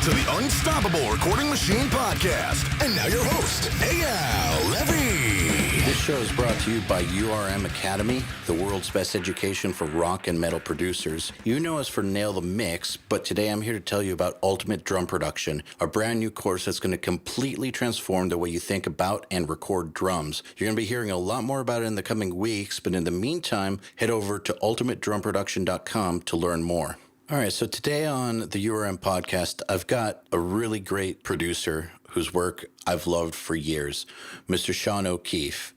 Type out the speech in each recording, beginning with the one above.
to the Unstoppable Recording Machine Podcast. And now your host, EYAL Levy. This show is brought to you by Academy, the world's best education for rock and metal producers. You know us for Nail the Mix, but today I'm here to tell you about Ultimate Drum Production, a brand new course that's going to completely transform the way you think about and record drums. You're going to be hearing a lot more about it in the coming weeks, but in the meantime, head over to ultimatedrumproduction.com to learn more. All right, so today on the URM podcast, I've got a really great producer whose work I've loved for years, Mr. Sean O'Keefe.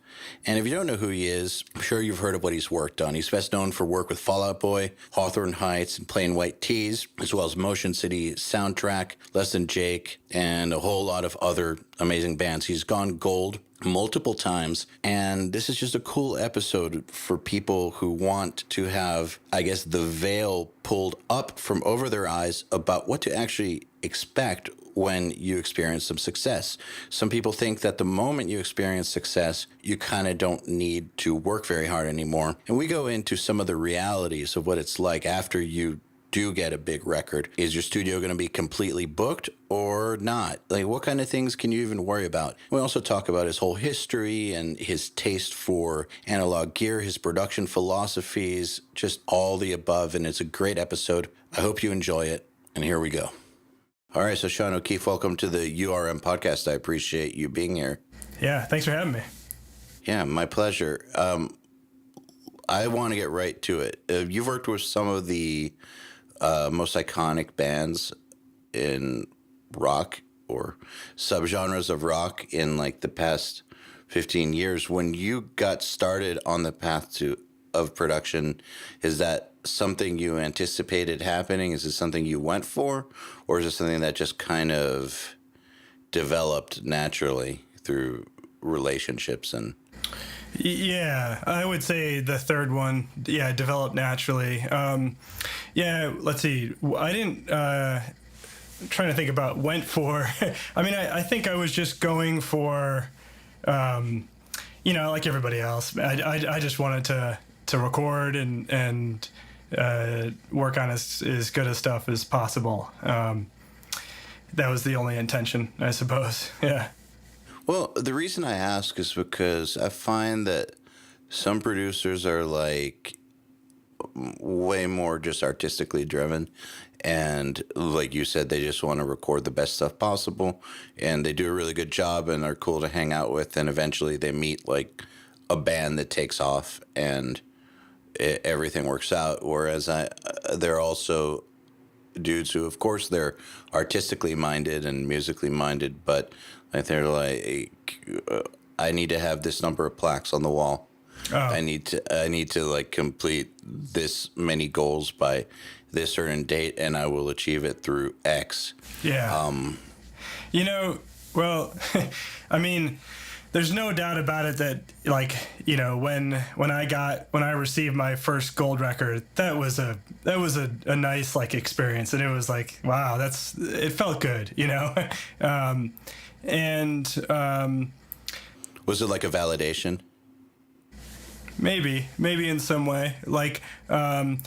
And if you don't know who he is, I'm sure you've heard of what he's worked on. He's best known for work with Fall Out Boy, Hawthorne Heights, and Plain White T's, as well as Motion City Soundtrack, Less Than Jake, and a whole lot of other amazing bands. He's gone gold multiple times, and this is just a cool episode for people who want to have, I guess, the veil pulled up from over their eyes about what to actually expect when you experience some success. Some people think that the moment you experience success, you kind of don't need to work very hard anymore. And we go into some of the realities of what it's like after you do get a big record. Is your studio going to be completely booked or not? Like, what kind of things can you even worry about? We also talk about his whole history and his taste for analog gear, his production philosophies, just all the above. And it's a great episode. I hope you enjoy it. And here we go. All right, so Sean O'Keefe, welcome to the URM podcast. I appreciate you being here. Yeah, thanks for having me. Yeah, my pleasure. I want to get right to it. You've worked with some of the most iconic bands in rock or subgenres of rock in like the past 15 years. When you got started on the path of production, is that something you anticipated happening? Is it something you went for, or is it something that just kind of developed naturally through relationships? And yeah, I would say the third one, developed naturally. Let's see. I didn't, trying to think about went for, I mean, I think I was just going for, like everybody else. I just wanted to record and work on as good a stuff as possible. That was the only intention, I suppose. Yeah. Well, the reason I ask is because I find that some producers are like way more just artistically driven. And like you said, they just want to record the best stuff possible. And they do a really good job and are cool to hang out with. And eventually they meet like a band that takes off and everything works out. Whereas there are also dudes who, of course, they're artistically minded and musically minded, but like they're like, I need to have this number of plaques on the wall. Oh. I need to like complete this many goals by this certain date, and I will achieve it through X. Yeah. Well, I mean, there's no doubt about it that, like, when I received my first gold record, that was a nice like experience, and it was like, wow, it felt good, was it like a validation? Maybe in some way. Like, honestly,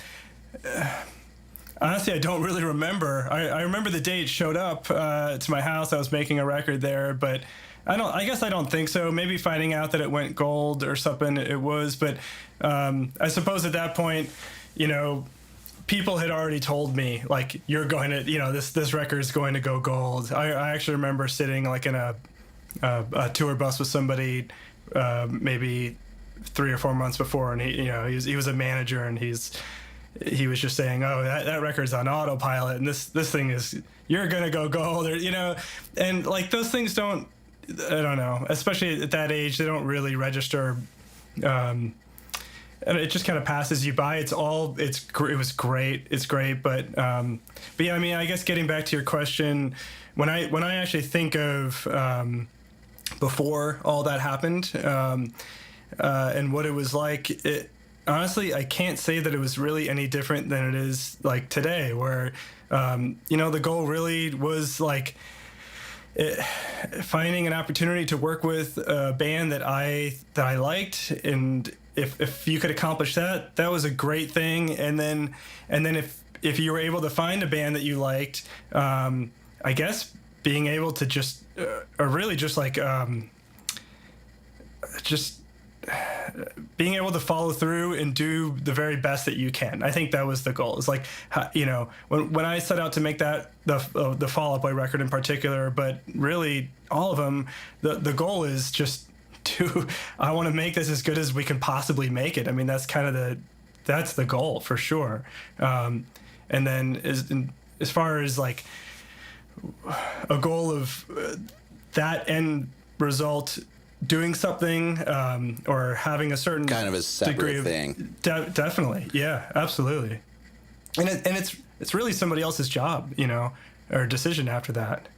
I don't really remember. I remember the day it showed up to my house. I was making a record there, but I guess I don't think so. Maybe finding out that it went gold or something, it was. But I suppose at that point, people had already told me, like, you're going to, this record is going to go gold. I actually remember sitting like in a tour bus with somebody maybe 3 or 4 months before, and he was a manager, and he was just saying, oh, that record's on autopilot, and this thing is, you're gonna go gold, or and like those things don't, I don't know, especially at that age, they don't really register. And it just kind of passes you by. It was great. It's great, but yeah, I mean, I guess getting back to your question, when I actually think of before all that happened, and what it was like, honestly, I can't say that it was really any different than it is like today, where the goal really was like finding an opportunity to work with a band that I liked, and if you could accomplish that, that was a great thing. And then if you were able to find a band that you liked, I guess being able to just, or really just like, just being able to follow through and do the very best that you can. I think that was the goal. It's like, you know, when I set out to make that the Fall Out Boy record in particular, but really all of them, the goal is just I want to make this as good as we can possibly make it. I mean, that's kind of that's the goal for sure. And then as far as like a goal of that end result, doing something or having a certain kind of a separate thing. Definitely, yeah, absolutely. And it's really somebody else's job, you know, or decision after that.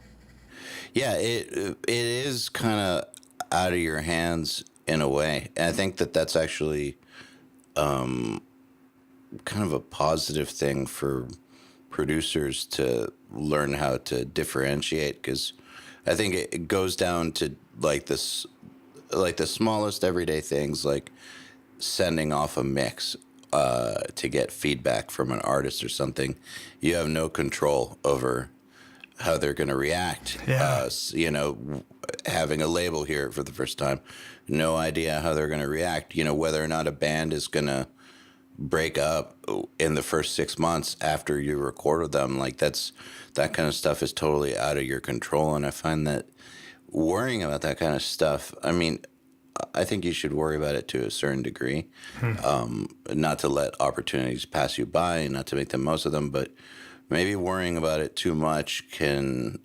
Yeah, it is kind of out of your hands in a way, and I think that's actually kind of a positive thing for producers to learn how to differentiate, because I think it goes down to like this. Like the smallest everyday things, like sending off a mix to get feedback from an artist or something. You have no control over how they're going to react. Yeah. You know, having a label here for the first time, no idea how they're going to react. You know, whether or not a band is going to break up in the first 6 months after you recorded them, like that kind of stuff is totally out of your control. And I find that worrying about that kind of stuff, I mean, I think you should worry about it to a certain degree, not to let opportunities pass you by, not to make the most of them, but maybe worrying about it too much can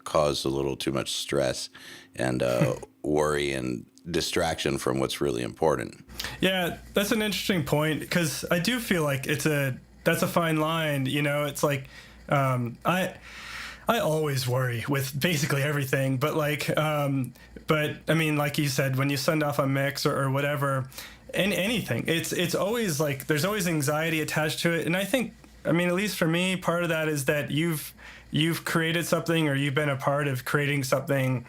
cause a little too much stress and worry and distraction from what's really important. Yeah, that's an interesting point, because I do feel like that's a fine line. You know, it's like I always worry with basically everything, but but I mean, like you said, when you send off a mix or whatever, and anything, it's always like there's always anxiety attached to it. And I think, I mean, at least for me, part of that is that you've created something, or you've been a part of creating something,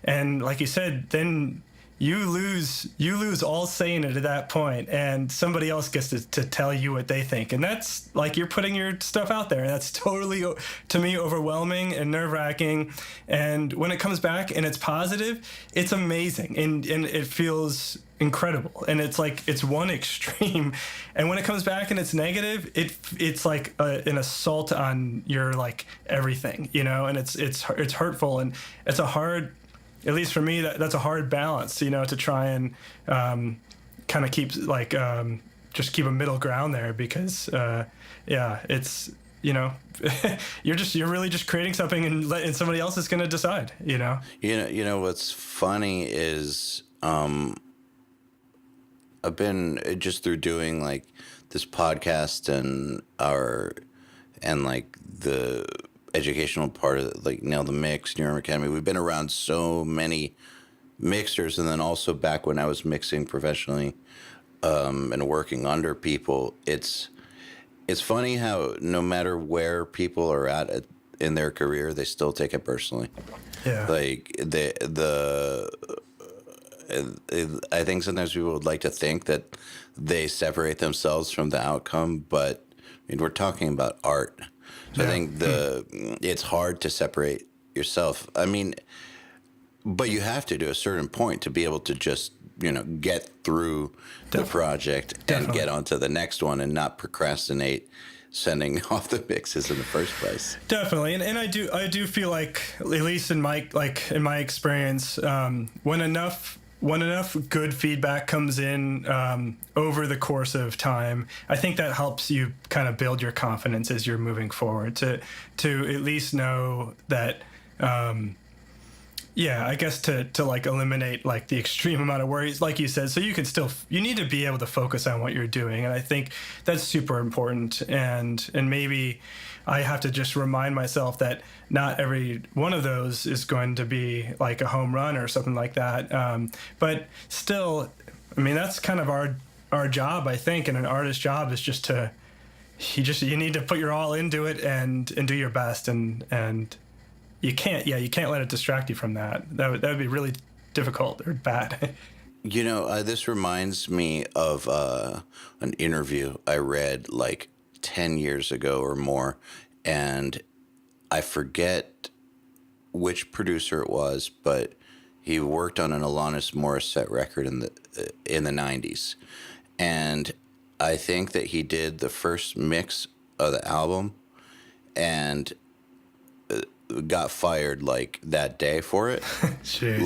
and like you said, then you lose all say in it at that point, and somebody else gets to tell you what they think. And that's like, you're putting your stuff out there, and that's totally, to me, overwhelming and nerve-wracking. And when it comes back and it's positive, it's amazing, and it feels incredible. And it's like, it's one extreme. And when it comes back and it's negative, it's like an assault on your like everything, you know. And it's hurtful, and it's a hard, at least for me, that's a hard balance, you know, to try and kind of keep like just keep a middle ground there, because yeah, it's, you know, you're really just creating something, and somebody else is going to decide, you know. You know what's funny is I've been just through doing like this podcast and like the educational part of like Nail the Mix, New York Academy. We've been around so many mixers, and then also back when I was mixing professionally and working under people, it's funny how no matter where people are at in their career, they still take it personally. Yeah. Like I think sometimes people would like to think that they separate themselves from the outcome, but I mean, we're talking about art. So yeah. I think it's hard to separate yourself. I mean, but you have to a certain point to be able to just, you know, get through the project and get onto the next one, and not procrastinate sending off the mixes in the first place. Definitely. And I do feel like, at least in my experience, when enough good feedback comes in over the course of time, I think that helps you kind of build your confidence as you're moving forward, to at least know that, yeah, I guess to like eliminate like the extreme amount of worries, like you said, so you can you need to be able to focus on what you're doing. And I think that's super important. And maybe I have to just remind myself that not every one of those is going to be like a home run or something like that. But still, I mean, that's kind of our job, I think. And an artist's job is just you need to put your all into it and do your best. And you can't let it distract you from that. That would be really difficult or bad. You know, this reminds me of an interview I read like 10 years ago or more, and I forget which producer it was, but he worked on an Alanis Morissette record in the 90s. And I think that he did the first mix of the album and got fired like that day for it. Jeez.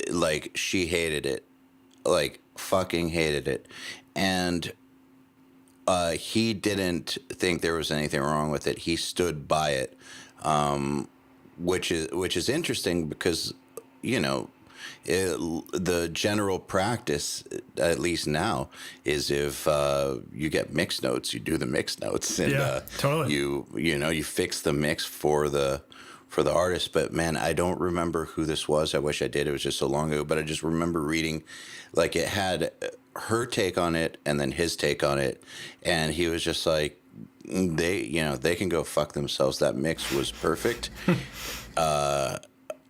Like she hated it, like fucking hated it. And he didn't think there was anything wrong with it. He stood by it, which is interesting because, you know, the general practice, at least now, is if you get mix notes, you do the mix notes, and totally. You fix the mix for the artist. But man, I don't remember who this was. I wish I did. It was just so long ago. But I just remember reading, like, it had her take on it and then his take on it, and he was just like, they can go fuck themselves. That mix was perfect.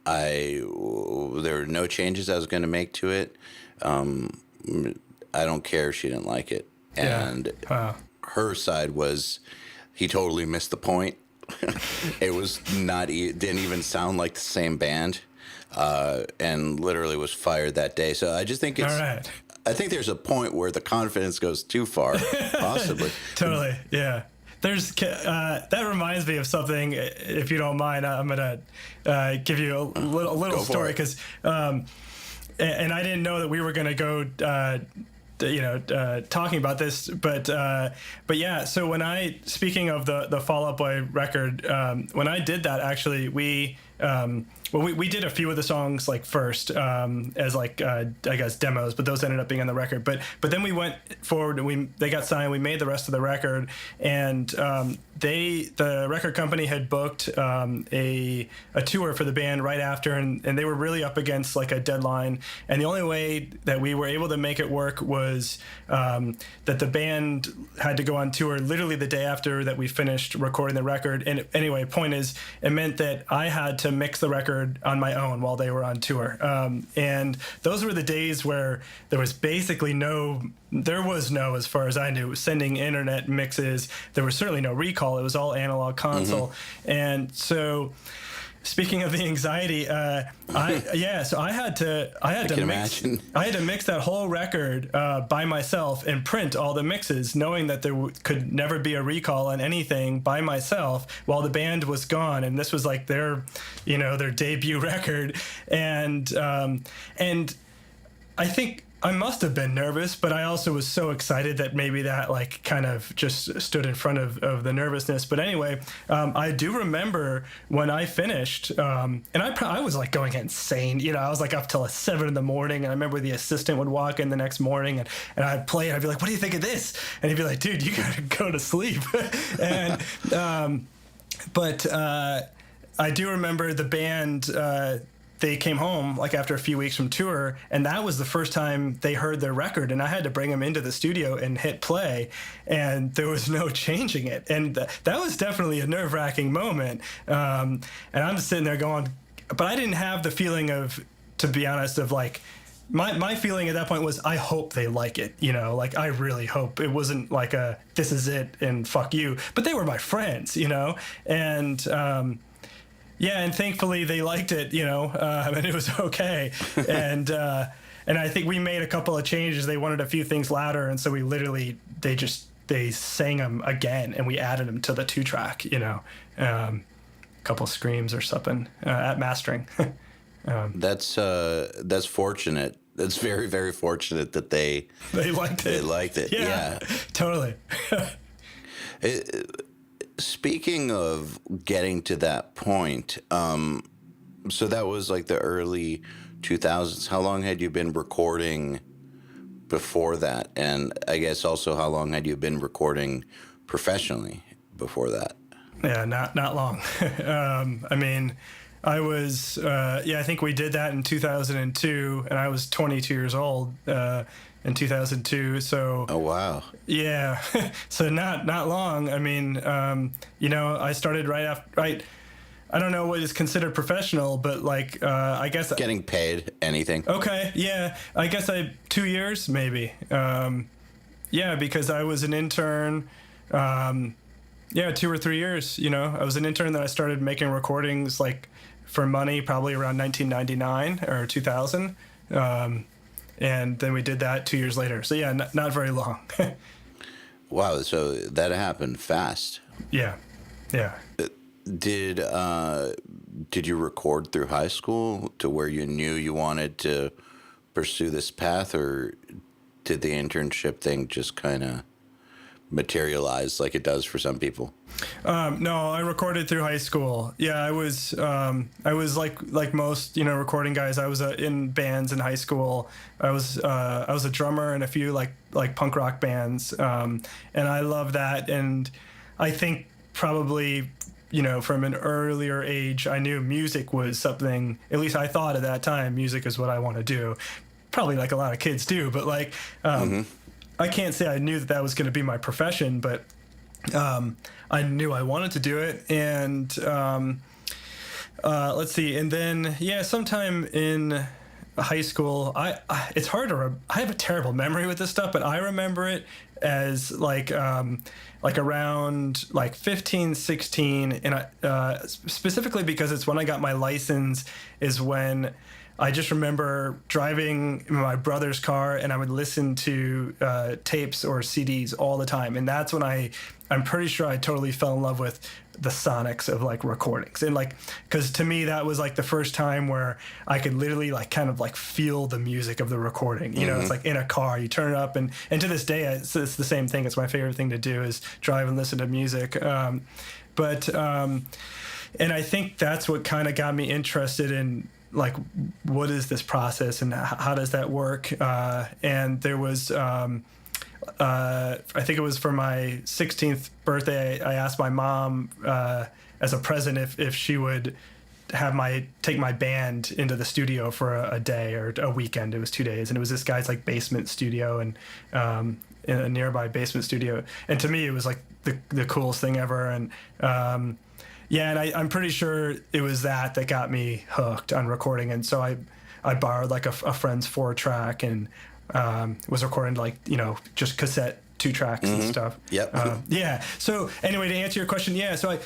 There were no changes I was going to make to it. I don't care if she didn't like it. And her side was, he totally missed the point. It was didn't even sound like the same band, and literally was fired that day. So I just think it's, all right. I think there's a point where the confidence goes too far, possibly. Totally, yeah. There's that reminds me of something. If you don't mind, I'm gonna give you a little story because, and I didn't know that we were gonna go, talking about this, but yeah. So speaking of the Fall Out Boy record, when I did that, actually, we did a few of the songs like first as like I guess demos, but those ended up being on the record. But then we went forward and they got signed. We made the rest of the record, and the record company had booked a tour for the band right after, and they were really up against like a deadline. And the only way that we were able to make it work was that the band had to go on tour literally the day after that we finished recording the record. And anyway, point is, it meant that I had to mix the record on my own while they were on tour. And those were the days where there was basically no, as far as I knew, sending internet mixes. There was certainly no recall. It was all analog console. Mm-hmm. And so, speaking of the anxiety, so I had to mix that whole record by myself and print all the mixes, knowing that there could never be a recall on anything, by myself while the band was gone. And this was like their debut record, and I think I must have been nervous, but I also was so excited that maybe that like kind of just stood in front of the nervousness. But anyway, I do remember when I finished, and I was like going insane. I was like up till 7 a.m, and I remember the assistant would walk in the next morning, and I'd play it. I'd be like, "What do you think of this?" And he'd be like, "Dude, you gotta go to sleep." And but I do remember the band. They came home like after a few weeks from tour, and that was the first time they heard their record, and I had to bring them into the studio and hit play, and there was no changing it. And that was definitely a nerve-wracking moment. And I'm just sitting there going, but I didn't have the feeling of, to be honest, of like, my feeling at that point was, I hope they like it, like I really hope. It wasn't like this is it and fuck you, but they were my friends, and yeah, and thankfully they liked it, and it was okay. And I think we made a couple of changes. They wanted a few things louder, and so we literally they sang them again, and we added them to the 2-track, a couple screams or something at mastering. That's fortunate. That's very, very fortunate that they liked it. They liked it. Yeah. Totally. Speaking of getting to that point, so that was like the early 2000s. How long had you been recording before that? And I guess also, how long had you been recording professionally before that? Yeah, not long. I mean, I was, I think we did that in 2002, and I was 22 years old in 2002. So. Oh, wow. Yeah. So not long. I mean, I started right after, I don't know what is considered professional, but like, I guess. Getting paid anything. Okay. Yeah. I guess 2 years, maybe. Because I was an intern. 2 or 3 years, I was an intern that I started making recordings like for money probably around 1999 or 2000. And then we did that 2 years later. So yeah, not very long. Wow, so that happened fast. Yeah. Did you record through high school to where you knew you wanted to pursue this path, or did the internship thing just kind of materialize like it does for some people? No, I recorded through high school. Yeah, I was like most, recording guys. I was in bands in high school. I was a drummer in a few like punk rock bands, and I love that. And I think probably, from an earlier age, I knew music was something. At least I thought at that time, music is what I want to do. Probably like a lot of kids do, but like I can't say I knew that was going to be my profession, but I knew I wanted to do it. And let's see. And then, sometime in high school, it's hard to, I have a terrible memory with this stuff, but I remember it as like around like 15, 16. And specifically because it's when I got my license is when I just remember driving in my brother's car, and I would listen to tapes or CDs all the time. And that's when I'm pretty sure I totally fell in love with the sonics of like recordings. And like, because to me, that was like the first time where I could literally like kind of like feel the music of the recording. It's like in a car, you turn it up, and to this day, it's the same thing. It's my favorite thing to do is drive and listen to music. And I think that's what kind of got me interested in like, what is this process and how does that work? And there was, I think it was for my 16th birthday, I asked my mom as a present if she would take my band into the studio for a day or a weekend. It was 2 days, and it was this guy's like basement studio, and in a nearby basement studio. And to me, it was like the coolest thing ever. And and I'm pretty sure it was that got me hooked on recording. And so I borrowed like a friend's 4-track and was recording like, just cassette 2 tracks and stuff. Yep. So anyway, to answer your question, so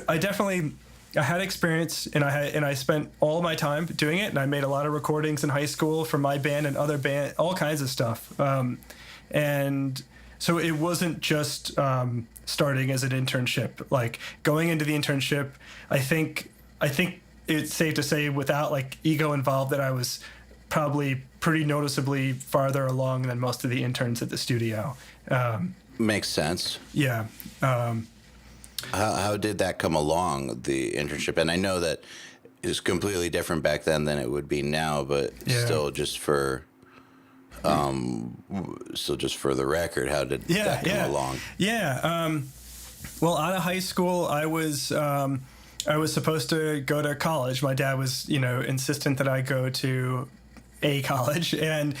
I definitely had experience, and I spent all my time doing it, and I made a lot of recordings in high school for my band and other band, all kinds of stuff. And so it wasn't just starting as an internship. Like going into the internship, I think it's safe to say, without like ego involved, that I was probably pretty noticeably farther along than most of the interns at the studio. Makes sense. Yeah. How did that come along, the internship? And I know that it's completely different back then than it would be now, but still just for the record, how did that come along? Well, out of high school, I was supposed to go to college. My dad was, insistent that I go to a college, and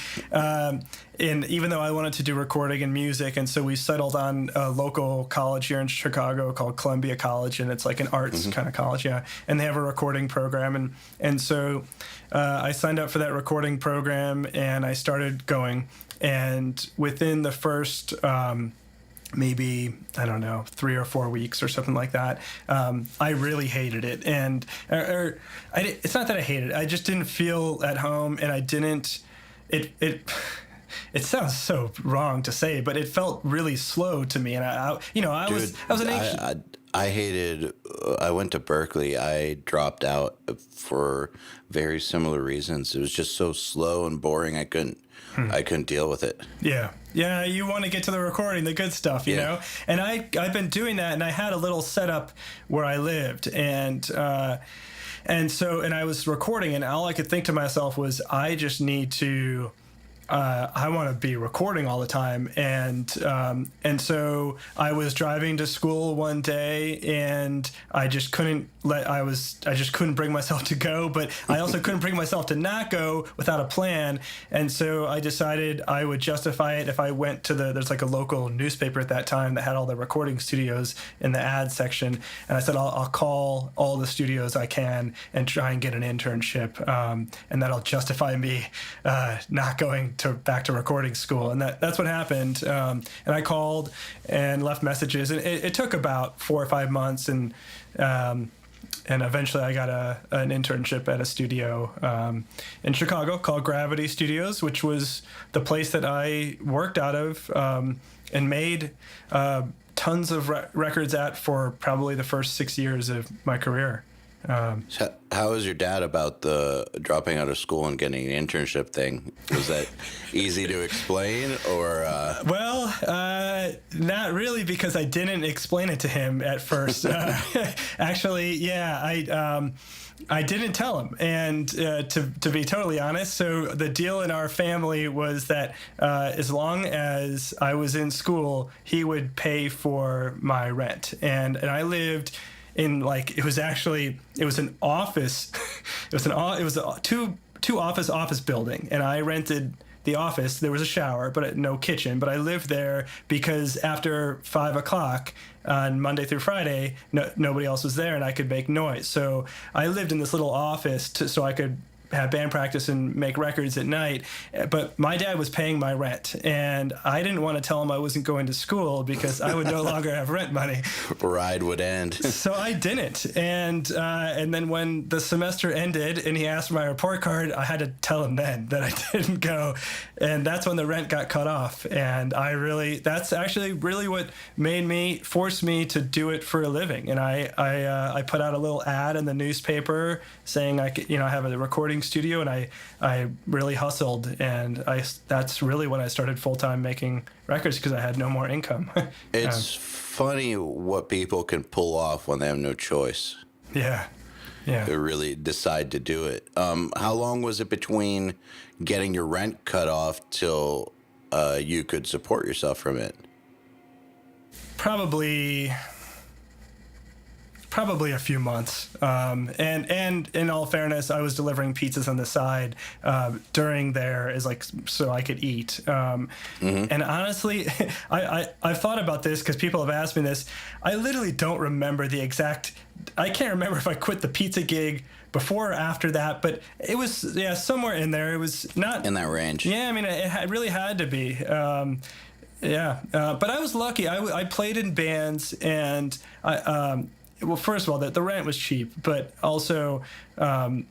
even though I wanted to do recording and music, and so we settled on a local college here in Chicago called Columbia College, and it's like an arts kind of college, and they have a recording program, and so I signed up for that recording program, and I started going, and within the first maybe, I don't know, 3 or 4 weeks or something like that, I really hated it. And it's not that I hated it. I just didn't feel at home, and I didn't, it sounds so wrong to say, but it felt really slow to me. And I was an anxious. I went to Berkeley. I dropped out for very similar reasons. It was just so slow and boring. I couldn't deal with it. Yeah, you want to get to the recording, the good stuff, you know? And I've been doing that, and I had a little setup where I lived, and I was recording, and all I could think to myself was, I just need to, I want to be recording all the time. And so I was driving to school one day, and I just couldn't bring myself to go, but I also couldn't bring myself to not go without a plan. And so I decided I would justify it if I went to there's like a local newspaper at that time that had all the recording studios in the ad section. And I said, I'll call all the studios I can and try and get an internship. And that'll justify me not going back to recording school. And that's what happened. And I called and left messages, and it took about 4 or 5 months, and And eventually I got an internship at a studio in Chicago called Gravity Studios, which was the place that I worked out of and made tons of records at for probably the first 6 years of my career. So how was your dad about the dropping out of school and getting an internship thing? Was that easy to explain, or? Well, not really, because I didn't explain it to him at first. Actually, yeah, I didn't tell him, and to be totally honest, so the deal in our family was that as long as I was in school, he would pay for my rent, and I lived in, like, it was an office. It was a two office building, and I rented the office. There was a shower, but no kitchen. But I lived there because after 5 o'clock on Monday through Friday, nobody else was there, and I could make noise. So I lived in this little office so I could have band practice and make records at night. But my dad was paying my rent, and I didn't want to tell him I wasn't going to school because I would no longer have rent money. Ride would end. So I didn't. And then when the semester ended and he asked for my report card, I had to tell him then that I didn't go. And that's when the rent got cut off. And that's actually really what forced me to do it for a living. And I put out a little ad in the newspaper saying I could, I have a recording studio, and I really hustled, and that's really when I started full-time making records, because I had no more income. It's funny what people can pull off when they have no choice. Yeah. They really decide to do it. How long was it between getting your rent cut off till you could support yourself from it? Probably a few months. And in all fairness, I was delivering pizzas on the side during there so I could eat. And honestly, I've thought about this because people have asked me this. I literally don't remember I can't remember if I quit the pizza gig before or after that, but it was, somewhere in there. It was not in that range. Yeah, I mean, it really had to be. But I was lucky. I played in bands, and well, first of all, the rent was cheap, but also, I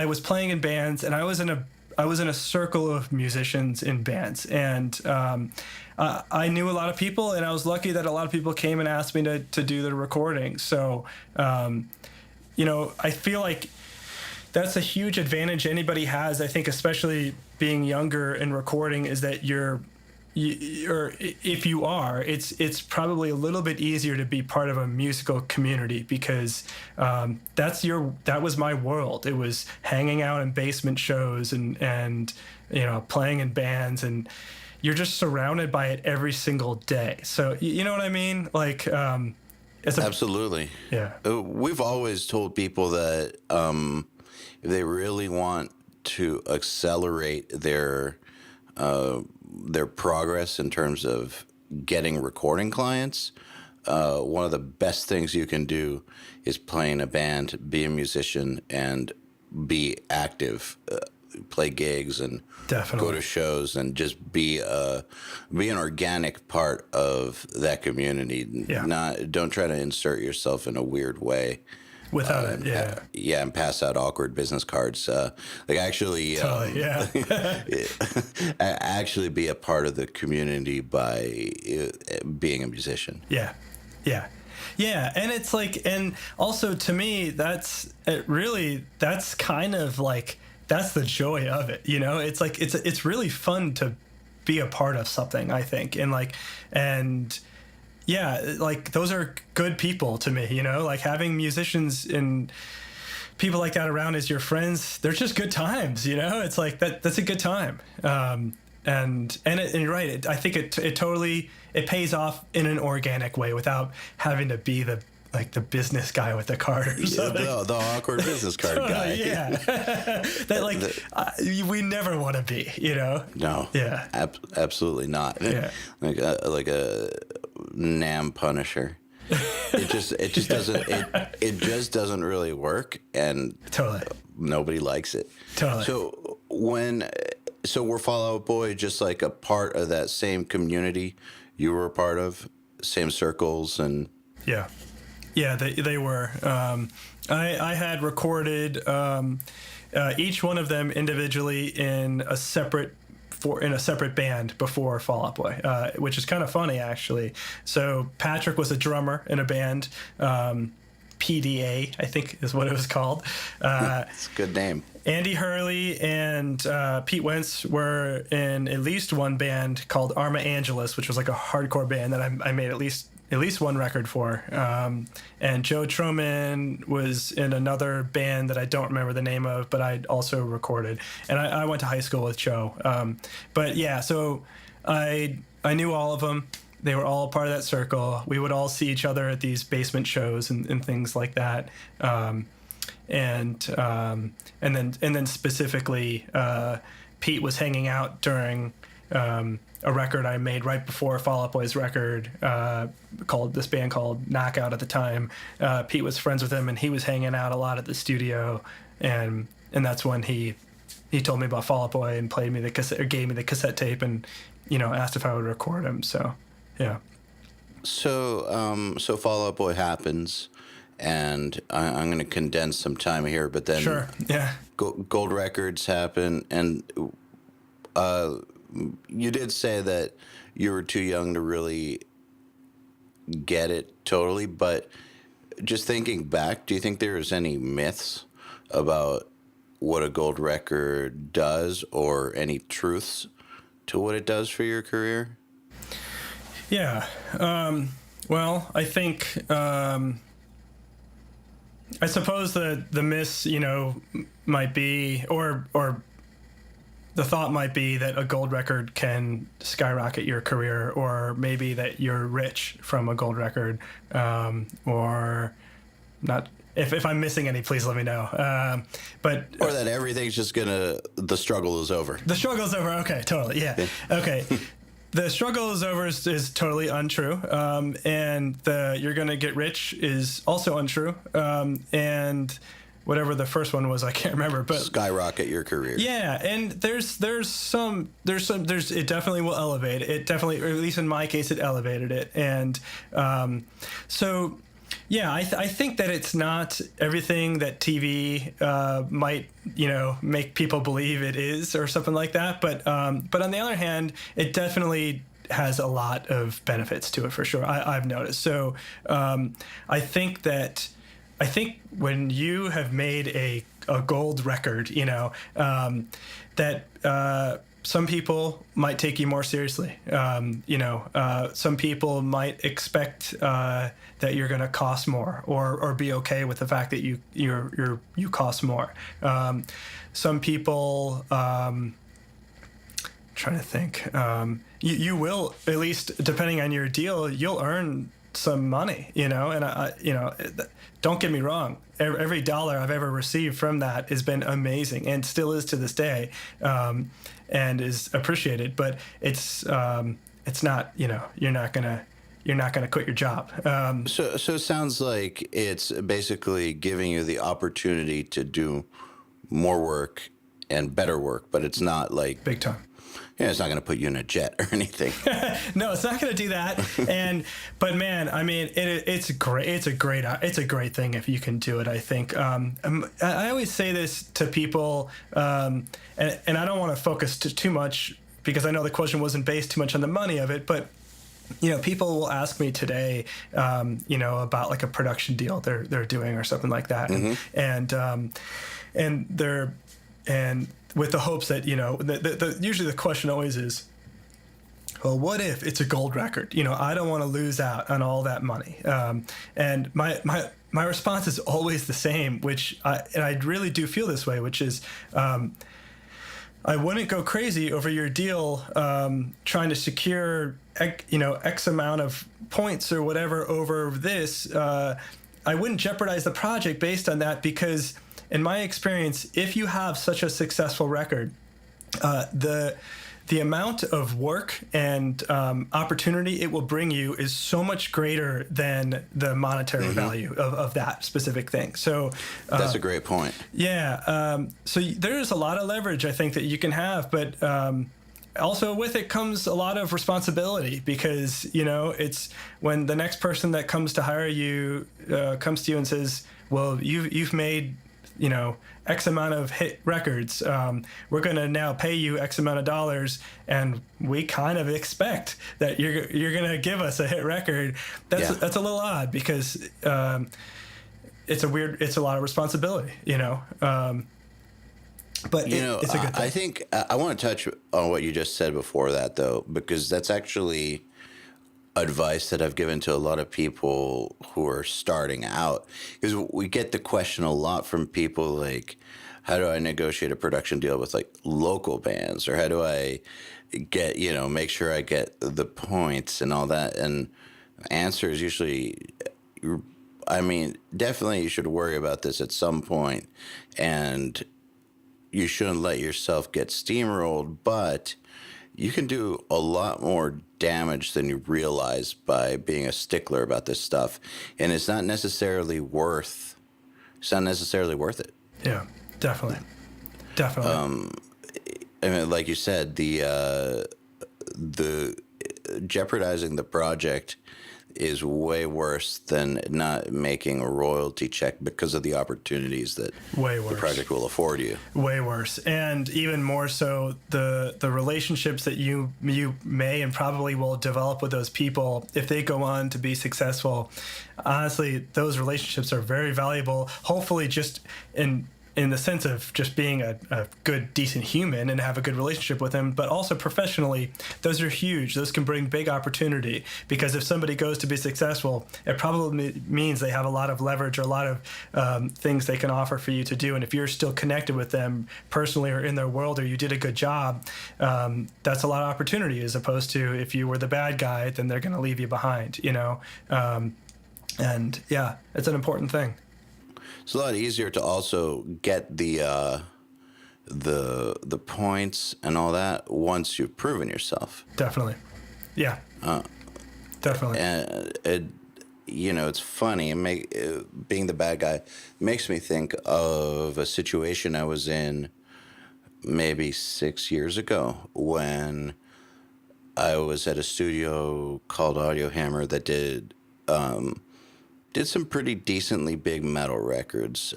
was playing in bands, and I was in a circle of musicians in bands, and I knew a lot of people, and I was lucky that a lot of people came and asked me to do the recording. So, I feel like that's a huge advantage anybody has. I think, especially being younger and recording, is that if you are, it's probably a little bit easier to be part of a musical community, because that was my world. It was hanging out in basement shows and playing in bands, and you're just surrounded by it every single day. So you know what I mean? Like, absolutely. Yeah. We've always told people that if they really want to accelerate their progress in terms of getting recording clients, one of the best things you can do is play in a band, be a musician, and be active, play gigs and Definitely. go to shows, and just be an organic part of that community. Yeah. Don't try to insert yourself in a weird way. Without it, and pass out awkward business cards. Actually be a part of the community by being a musician. Yeah, and it's like, and also to me, that's kind of like, that's the joy of it. It's like it's really fun to be a part of something, I think, and. Yeah, like, those are good people to me, like having musicians and people like that around as your friends. They're just good times, It's like that's a good time. And you're right. I think it totally pays off in an organic way without having to be the business guy with the card or something. The awkward business card guy. Yeah. That we never want to be, No. Yeah. Absolutely not. Yeah. Like a NAM Punisher. It just doesn't really work, and totally nobody likes it. Totally. So were Fall Out Boy just like a part of that same community you were a part of, same circles? And yeah. Yeah, they were. I had recorded each one of them individually in a separate band before Fall Out Boy, which is kind of funny actually. So Patrick was a drummer in a band. PDA, I think is what it was called. It's a good name. Andy Hurley and Pete Wentz were in at least one band called Arma Angelus, which was like a hardcore band that I made at least one record for. And Joe Troman was in another band that I don't remember the name of, but I also recorded. And I went to high school with Joe. But yeah, so I knew all of them. They were all part of that circle. We would all see each other at these basement shows and things like that. And then specifically, Pete was hanging out during a record I made right before Fall Out Boy's record, called Knockout at the time. Pete was friends with him, and he was hanging out a lot at the studio, and that's when he told me about Fall Out Boy and played me the cassette, or gave me the cassette tape, and asked if I would record him. So yeah. So Fall Out Boy happens, and I'm going to condense some time here, but then sure, yeah, Gold Records happen, and you did say that you were too young to really get it totally, but just thinking back, do you think there's any myths about what a gold record does, or any truths to what it does for your career? Yeah. Well, I think, I suppose the myths, might be, or the thought might be that a gold record can skyrocket your career, or maybe that you're rich from a gold record, or not. If I'm missing any, please let me know. Or that everything's just the struggle is over. The struggle's over. Okay, totally. Yeah. Okay. The struggle is over is totally untrue. And you're going to get rich is also untrue. And whatever the first one was, I can't remember, but skyrocket your career. Yeah. And there's it definitely will elevate it. It definitely, or at least in my case, it elevated it. And, so yeah, I think that it's not everything that TV might, make people believe it is, or something like that. But on the other hand, it definitely has a lot of benefits to it, for sure. I've noticed. So I think when you have made a gold record, that some people might take you more seriously. Some people might expect that you're going to cost more, or be okay with the fact that you cost more. Some people, trying to think, you will, at least depending on your deal, you'll earn some money, and don't get me wrong. Every dollar I've ever received from that has been amazing, and still is to this day, and is appreciated. But it's not, you're not gonna quit your job. So it sounds like it's basically giving you the opportunity to do more work and better work, but it's not like big time. Yeah, it's not going to put you in a jet or anything. No, it's not going to do that. But man, I mean, it's great. It's a great thing if you can do it. I think. I always say this to people, and I don't want to focus too much, because I know the question wasn't based too much on the money of it, but people will ask me today, about like a production deal they're doing or something like that, mm-hmm. and with the hopes that, usually the question always is, well, what if it's a gold record? I don't want to lose out on all that money. And my response is always the same, and I really do feel this way, which is, I wouldn't go crazy over your deal, trying to secure, X amount of points or whatever over this. I wouldn't jeopardize the project based on that, because in my experience, if you have such a successful record, the amount of work and opportunity it will bring you is so much greater than the monetary mm-hmm. value of that specific thing. So that's a great point. Yeah. So there's a lot of leverage, I think, that you can have, but also with it comes a lot of responsibility, because it's when the next person that comes to hire you comes to you and says, well, you've made X amount of hit records. We're going to now pay you X amount of dollars, and we kind of expect that you're going to give us a hit record. That's a little odd, because it's a lot of responsibility, but it's a good thing. I think I want to touch on what you just said before that, though, because that's actually advice that I've given to a lot of people who are starting out. Because we get the question a lot from people like, how do I negotiate a production deal with like local bands, or how do I get, make sure I get the points and all that? And the answer is usually, definitely you should worry about this at some point, and you shouldn't let yourself get steamrolled, but you can do a lot more damage than you realize by being a stickler about this stuff, and it's not necessarily worth it. Yeah, definitely. Like you said, the jeopardizing the project is way worse than not making a royalty check because of the opportunities that the project will afford you. Way worse. And even more so, the relationships that you may and probably will develop with those people, if they go on to be successful, honestly, those relationships are very valuable. Hopefully just in the sense of just being a good, decent human and have a good relationship with them, but also professionally, those are huge. Those can bring big opportunity, because if somebody goes to be successful, it probably means they have a lot of leverage or a lot of things they can offer for you to do. And if you're still connected with them personally or in their world, or you did a good job, that's a lot of opportunity, as opposed to if you were the bad guy, then they're going to leave you behind, and yeah, it's an important thing. It's a lot easier to also get the points and all that once you've proven yourself. Definitely, yeah, definitely. And it's funny. Being the bad guy makes me think of a situation I was in maybe 6 years ago when I was at a studio called Audio Hammer that did some pretty decently big metal records.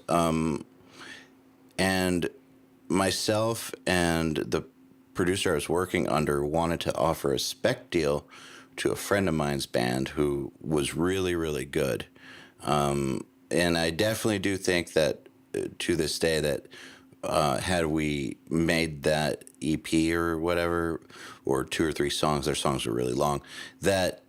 And myself and the producer I was working under wanted to offer a spec deal to a friend of mine's band who was really, really good. And I definitely do think that to this day that had we made that EP or whatever, or 2 or 3 songs, their songs were really long, that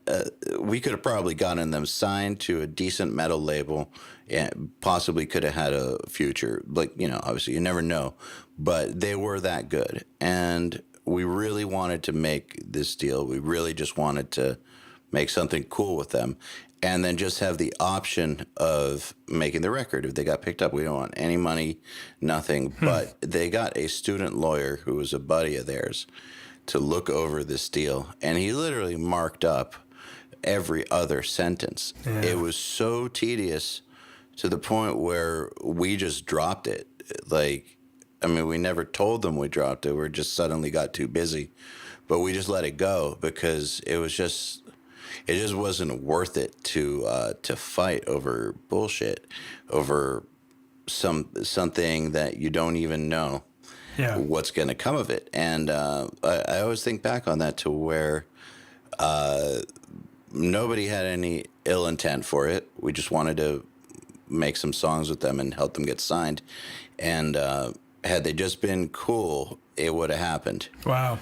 we could have probably gotten them signed to a decent metal label and possibly could have had a future. Like, obviously you never know, but they were that good. And we really wanted to make this deal. We really just wanted to make something cool with them, and then just have the option of making the record if they got picked up. We don't want any money, nothing. But they got a student lawyer who was a buddy of theirs to look over this deal, and he literally marked up every other sentence. Yeah. It was so tedious to the point where we just dropped it. We never told them we dropped it. We just suddenly got too busy, but we just let it go because it just wasn't worth it to fight over bullshit, over something that you don't even know what's going to come of it. And I always think back on that to where nobody had any ill intent for it. We just wanted to make some songs with them and help them get signed. And had they just been cool, it would have happened. Wow.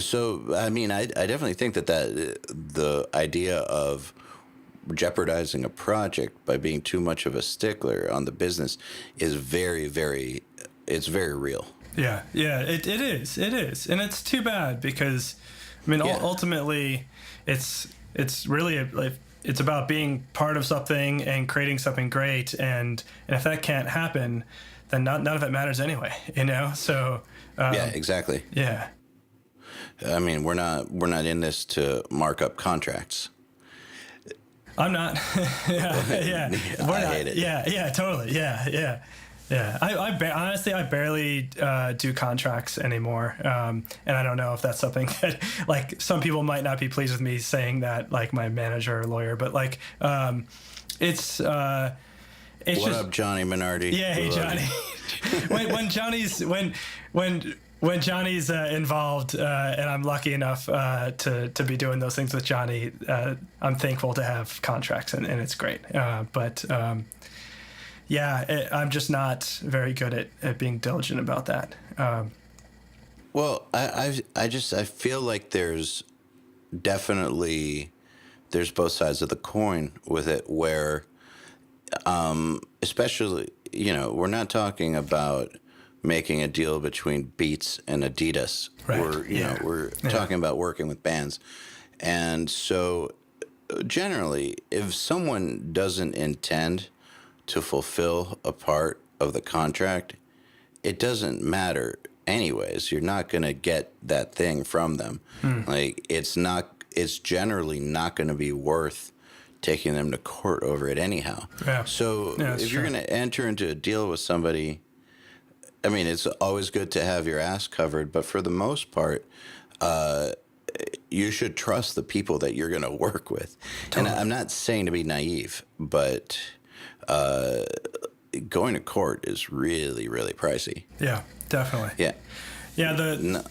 So, I definitely think that the idea of jeopardizing a project by being too much of a stickler on the business is very, very, it's very real. Yeah, it is. And it's too bad because, ultimately, it's really it's about being part of something and creating something great. And if that can't happen, then none of it matters anyway, So. Yeah, exactly. Yeah. We're not in this to mark up contracts. I'm not. Yeah. I hate it. Yeah, totally. Yeah. Yeah, honestly, I barely do contracts anymore, and I don't know if that's something that, like, some people might not be pleased with me saying that, like my manager or lawyer, but like, it's What just, up, Johnny Minardi? yeah, hey Johnny. when Johnny's involved, and I'm lucky enough to be doing those things with Johnny, I'm thankful to have contracts, and it's great. But I'm just not very good at being diligent about that. Well, I feel like there's both sides of the coin with it, where especially, we're not talking about making a deal between Beats and Adidas. Right. We're talking about working with bands. And so generally, if someone doesn't intend to fulfill a part of the contract, it doesn't matter anyways. You're not going to get that thing from them. Like, it's generally not going to be worth taking them to court over it anyhow. Yeah. So if you're going to enter into a deal with somebody, I mean, it's always good to have your ass covered, but for the most part, you should trust the people that you're going to work with. Totally. And I'm not saying to be naive, but going to court is really, really pricey. Yeah, definitely. Yeah. Yeah.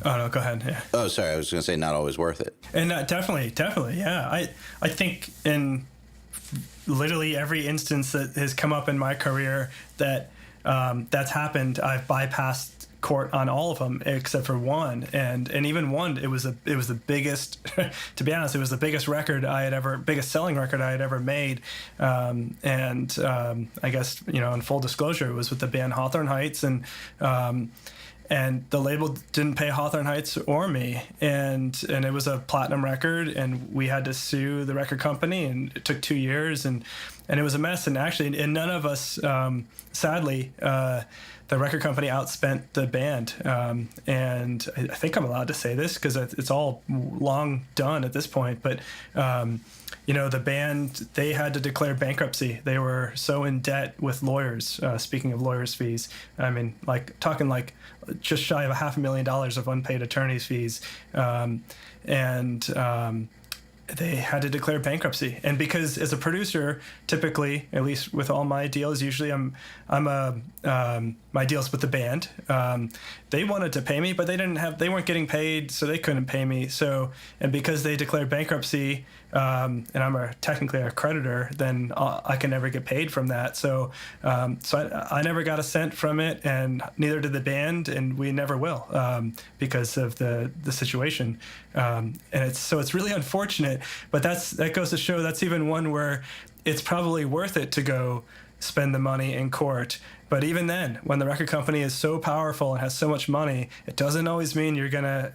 Oh no, go ahead. Yeah. Oh, sorry. I was going to say not always worth it. And definitely. Yeah. I think in literally every instance that has come up in my career that that's happened, I've bypassed court on all of them except for one, and even one, it was the biggest to be honest, it was the biggest selling record I had ever made, and I guess, in full disclosure, it was with the band Hawthorne Heights, and the label didn't pay Hawthorne Heights or me, and it was a platinum record, and we had to sue the record company, and it took 2 years, and it was a mess, and none of us, sadly, the record company outspent the band, and I think I'm allowed to say this because it's all long done at this point, but the band, they had to declare bankruptcy. They were so in debt with lawyers, speaking of lawyers' fees, I mean, talking just shy of $500,000 of unpaid attorney's fees, they had to declare bankruptcy. And because as a producer, typically, at least with all my deals, usually my deals with the band, they wanted to pay me, but they weren't getting paid, so they couldn't pay me. So, and because they declared bankruptcy, and I'm technically a creditor, then I can never get paid from that. So I never got a cent from it, and neither did the band, and we never will, because of the situation. And it's really unfortunate, but that goes to show that's even one where it's probably worth it to go spend the money in court. But even then, when the record company is so powerful and has so much money, it doesn't always mean you're gonna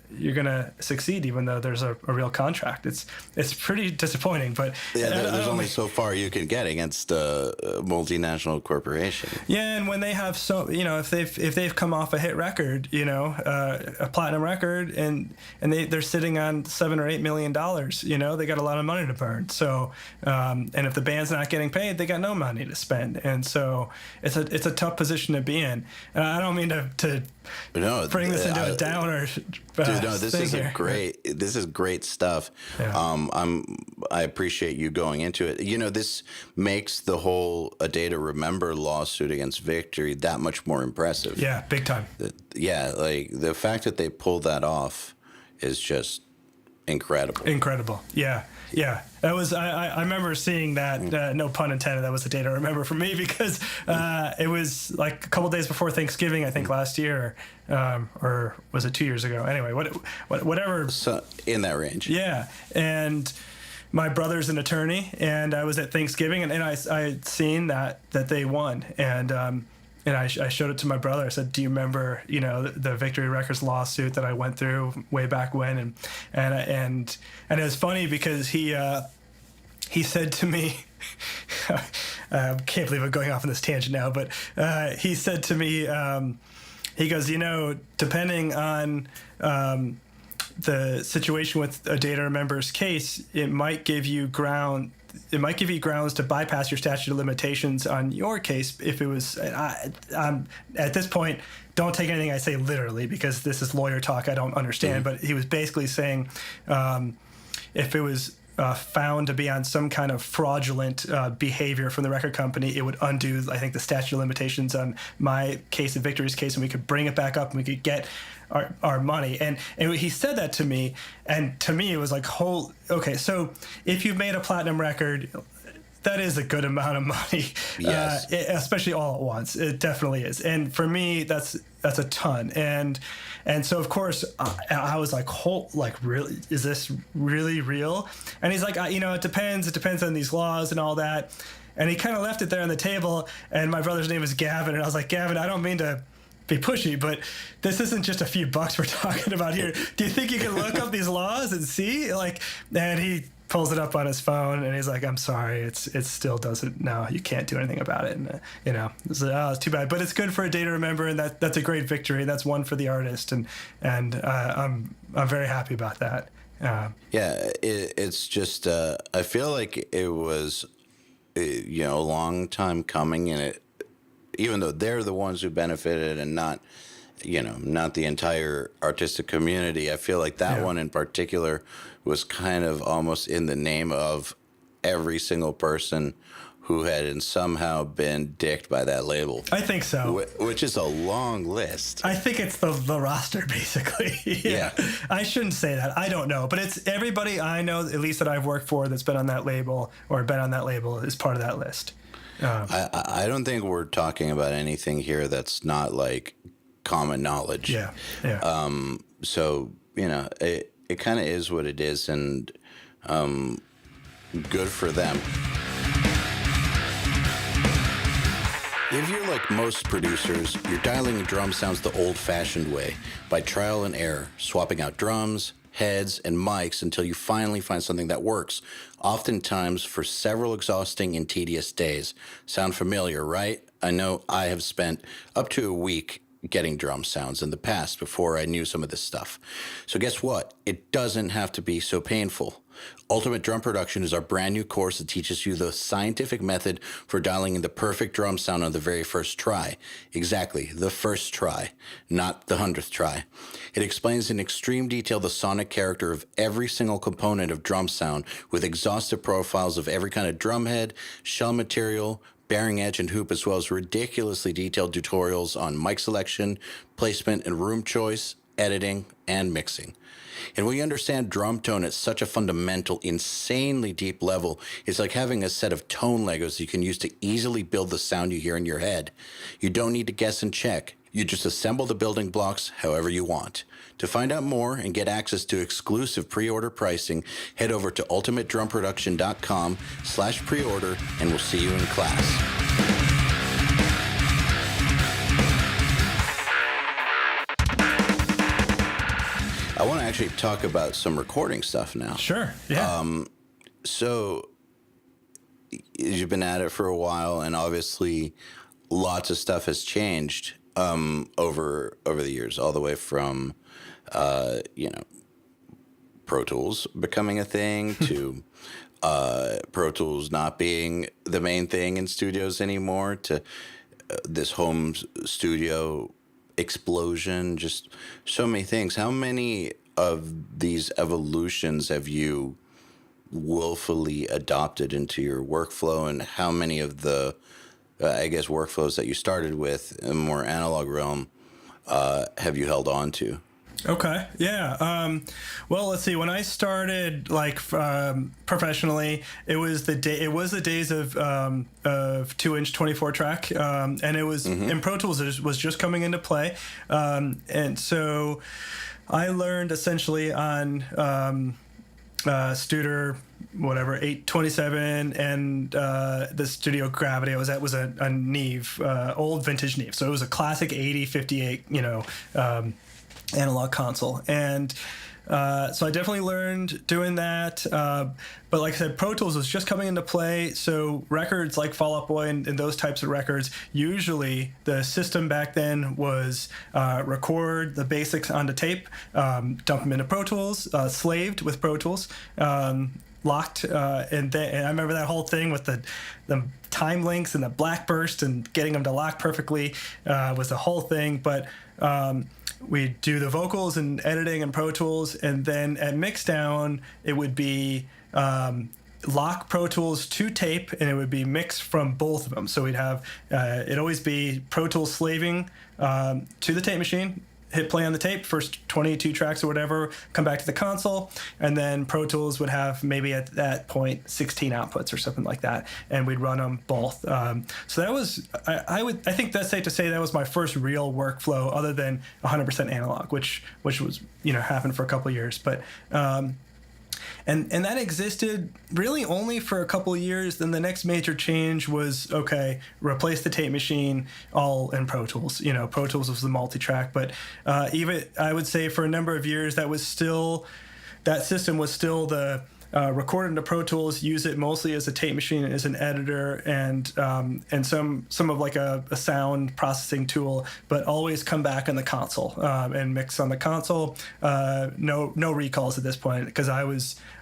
succeed, even though there's a real contract. It's pretty disappointing. But there's only so far you can get against a multinational corporation. Yeah, and when they have if they've come off a hit record, a platinum record, and they're sitting on $7 or $8 million, they got a lot of money to burn. So, and if the band's not getting paid, they got no money to spend, and so it's a tough position to be in. And I don't mean to bring this into a downer. This is great stuff. Yeah. I appreciate you going into it. This makes the whole A Day to Remember lawsuit against Victory that much more impressive. Yeah, big time. Like the fact that they pulled that off is just incredible. Yeah, that was. I remember seeing that. No pun intended. That was the day to remember for me, because it was like a couple days before Thanksgiving, I think, last year, or was it 2 years ago? Anyway, whatever. So in that range. Yeah, and my brother's an attorney, and I was at Thanksgiving, and I had seen that they won, and I showed it to my brother. I said, "Do you remember, the Victory Records lawsuit that I went through way back when?" And it was funny because he said to me, I can't believe I'm going off on this tangent now, but he said to me, he goes, depending on the situation with A Day to Remember's case, it might give you ground it might give you grounds to bypass your statute of limitations on your case if it was. I'm at this point, don't take anything I say literally because this is lawyer talk. I don't understand, but he was basically saying if it was found to be on some kind of fraudulent behavior from the record company, it would undo, I think, the statute of limitations on my case and Victory's case, and we could bring it back up and we could get our money. And he said that to me, and to me it was like, okay, so if you've made a platinum record, that is a good amount of money, yes. Especially all at once. It definitely is. And for me, that's a ton. And so, of course, I was like, really? Is this really real? And he's like, it depends. It depends on these laws and all that. And he kind of left it there on the table. And my brother's name is Gavin. And I was like, Gavin, I don't mean to be pushy, but this isn't just a few bucks we're talking about here. Do you think you can look up these laws and see? And he pulls it up on his phone and he's like, I'm sorry, it still doesn't, no, you can't do anything about it. And it's too bad, but it's good for a day to remember, and that's a great victory. That's one for the artist, and I'm very happy about that. It's just I feel like it was a long time coming, and it, even though they're the ones who benefited and not the entire artistic community, I feel like that one in particular was kind of almost in the name of every single person who had somehow been dicked by that label. I think so. Which is a long list. I think it's the roster, basically. Yeah. I shouldn't say that. I don't know. But it's everybody I know, at least that I've worked for, that's been on that label or been on that label is part of that list. I don't think we're talking about anything here that's not like common knowledge. Yeah. So, it kind of is what it is, and good for them. If you're like most producers, you're dialing drum sounds the old-fashioned way, by trial and error, swapping out drums, heads, and mics until you finally find something that works, oftentimes for several exhausting and tedious days. Sound familiar, right? I know I have spent up to a week getting drum sounds in the past before I knew some of this stuff. So guess what? It doesn't have to be so painful. Ultimate Drum Production is our brand new course that teaches you the scientific method for dialing in the perfect drum sound on the very first try. Exactly, the first try, not the 100th try. It explains in extreme detail the sonic character of every single component of drum sound with exhaustive profiles of every kind of drum head, shell material, bearing edge, and hoop, as well as ridiculously detailed tutorials on mic selection, placement, and room choice, editing, and mixing. And when you understand drum tone at such a fundamental, insanely deep level, it's like having a set of tone Legos you can use to easily build the sound you hear in your head. You don't need to guess and check. You just assemble the building blocks however you want. To find out more and get access to exclusive pre-order pricing, head over to ultimatedrumproduction.com/preorder, and we'll see you in class. I want to actually talk about some recording stuff now. Sure, yeah. So you've been at it for a while, and obviously lots of stuff has changed over the years, all the way from Pro Tools becoming a thing to Pro Tools not being the main thing in studios anymore, to this home studio explosion, just so many things. How many of these evolutions have you willfully adopted into your workflow, and how many of the workflows that you started with in a more analog realm have you held on to? Okay. Yeah. Well, let's see. When I started, professionally, it was the days of 2-inch 24 track, and it was in Pro Tools. It was just coming into play, and so I learned essentially on Studer, whatever, 827, and the Studio Gravity I was at was a Neve, old vintage Neve. So it was a classic 8058, analog console. And so I definitely learned doing that. But like I said, Pro Tools was just coming into play. So records like Fall Out Boy and those types of records, usually the system back then was record the basics onto tape, dump them into Pro Tools, slaved with Pro Tools. locked, and I remember that whole thing with the time links and the black burst and getting them to lock perfectly was the whole thing. But we do the vocals and editing and Pro Tools, and then at mixdown it would be lock Pro Tools to tape, and it would be mixed from both of them. So we'd have it'd always be Pro Tools slaving to the tape machine, hit play on the tape, first 22 tracks or whatever, come back to the console, and then Pro Tools would have maybe at that point 16 outputs or something like that, and we'd run them both. So that was, I think that's safe to say that was my first real workflow other than 100% analog, which was, happened for a couple of years. But and that existed really only for a couple of years. Then the next major change was, okay, replace the tape machine all in Pro Tools. Pro Tools was the multi-track, but even I would say for a number of years that system was still the record into Pro Tools, use it mostly as a tape machine, as an editor, and some of like a sound processing tool, but always come back on the console and mix on the console. No recalls at this point, because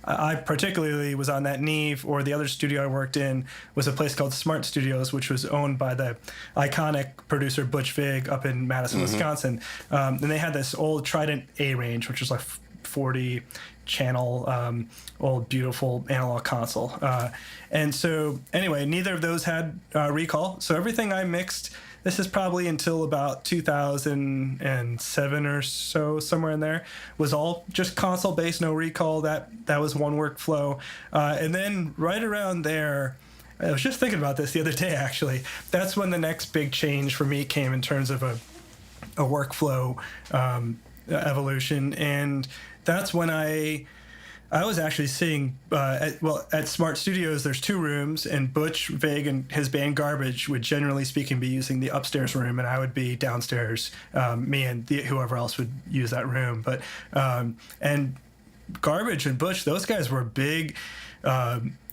I particularly was on that Neve, or the other studio I worked in was a place called Smart Studios, which was owned by the iconic producer Butch Vig up in Madison, Wisconsin. And they had this old Trident A range, which was like 40 channel old beautiful analog console, and so anyway, neither of those had recall, so everything I mixed, this is probably until about 2007 or so, somewhere in there, was all just console based, no recall. That was one workflow, and then right around there, I was just thinking about this the other day actually, that's when the next big change for me came in terms of a workflow evolution. And that's when I was actually seeing at Smart Studios, there's 2 rooms, and Butch Vig and his band Garbage would generally speaking be using the upstairs room, and I would be downstairs. Me and whoever else would use that room. But and Garbage and Butch, those guys were big.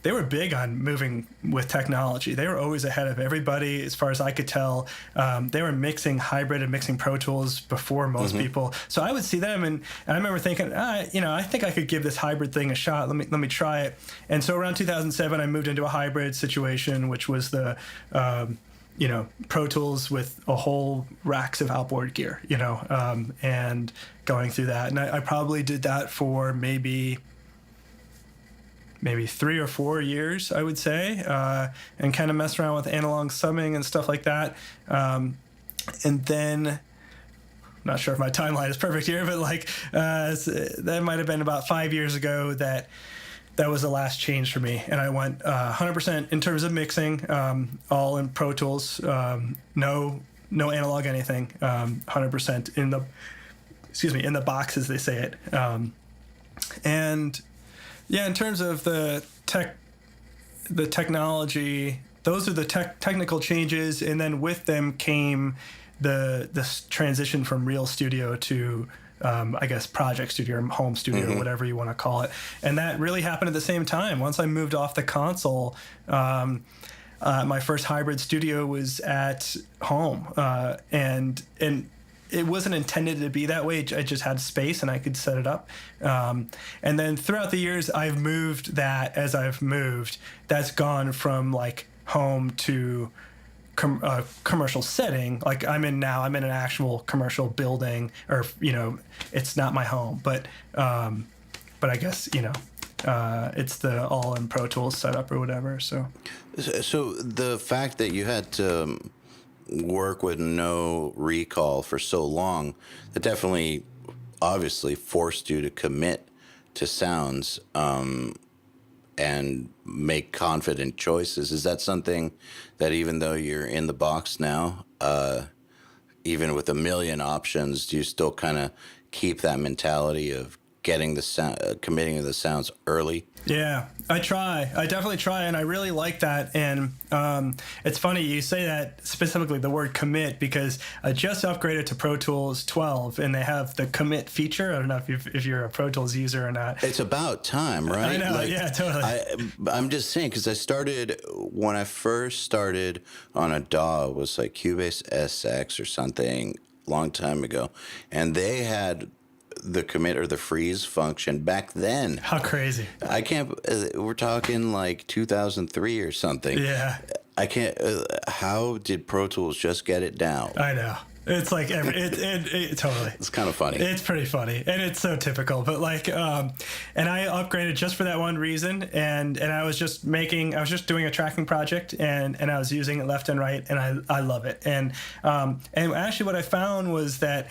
They were big on moving with technology. They were always ahead of everybody, as far as I could tell. They were mixing hybrid and mixing Pro Tools before most people. So I would see them, and I remember thinking, I think I could give this hybrid thing a shot. Let me try it. And so around 2007, I moved into a hybrid situation, which was the Pro Tools with a whole racks of outboard gear, and going through that. And I probably did that for maybe 3 or 4 years, I would say, and kind of mess around with analog summing and stuff like that. And then, I'm not sure if my timeline is perfect here, but that might have been about 5 years ago that was the last change for me. And I went 100% in terms of mixing, all in Pro Tools, no analog anything, 100% in the box, as they say it. And yeah, in terms of the technology, those are the technical changes, and then with them came the transition from real studio to I guess project studio or home studio, or whatever you want to call it. And that really happened at the same time. Once I moved off the console, my first hybrid studio was at home, and it wasn't intended to be that way. I just had space and I could set it up. And then throughout the years, I've moved that as I've moved. That's gone from like home to commercial setting. Like I'm in an actual commercial building, or it's not my home, but I guess it's the all in Pro Tools setup or whatever. So the fact that you had to work with no recall for so long, that definitely obviously forced you to commit to sounds and make confident choices. Is that something that, even though you're in the box now, even with a million options, do you still kind of keep that mentality of getting the sound, committing to the sounds early? Yeah, I definitely try, and I really like that. And it's funny you say that, specifically the word commit, because I just upgraded to Pro Tools 12, and they have the commit feature. I don't know if you're a Pro Tools user or not. It's about time, right? I know, yeah, totally. I'm just saying, because when I first started on a DAW, it was like Cubase SX or something, long time ago, and they had the commit or the freeze function back then. How crazy. I can't, we're talking like 2003 or something. Yeah. I can't, how did Pro Tools just get it down? I know. It's like totally. It's kind of funny. It's pretty funny, and it's so typical. But like, and I upgraded just for that one reason, and I was just doing a tracking project, and I was using it left and right, and I love it. And actually, what I found was that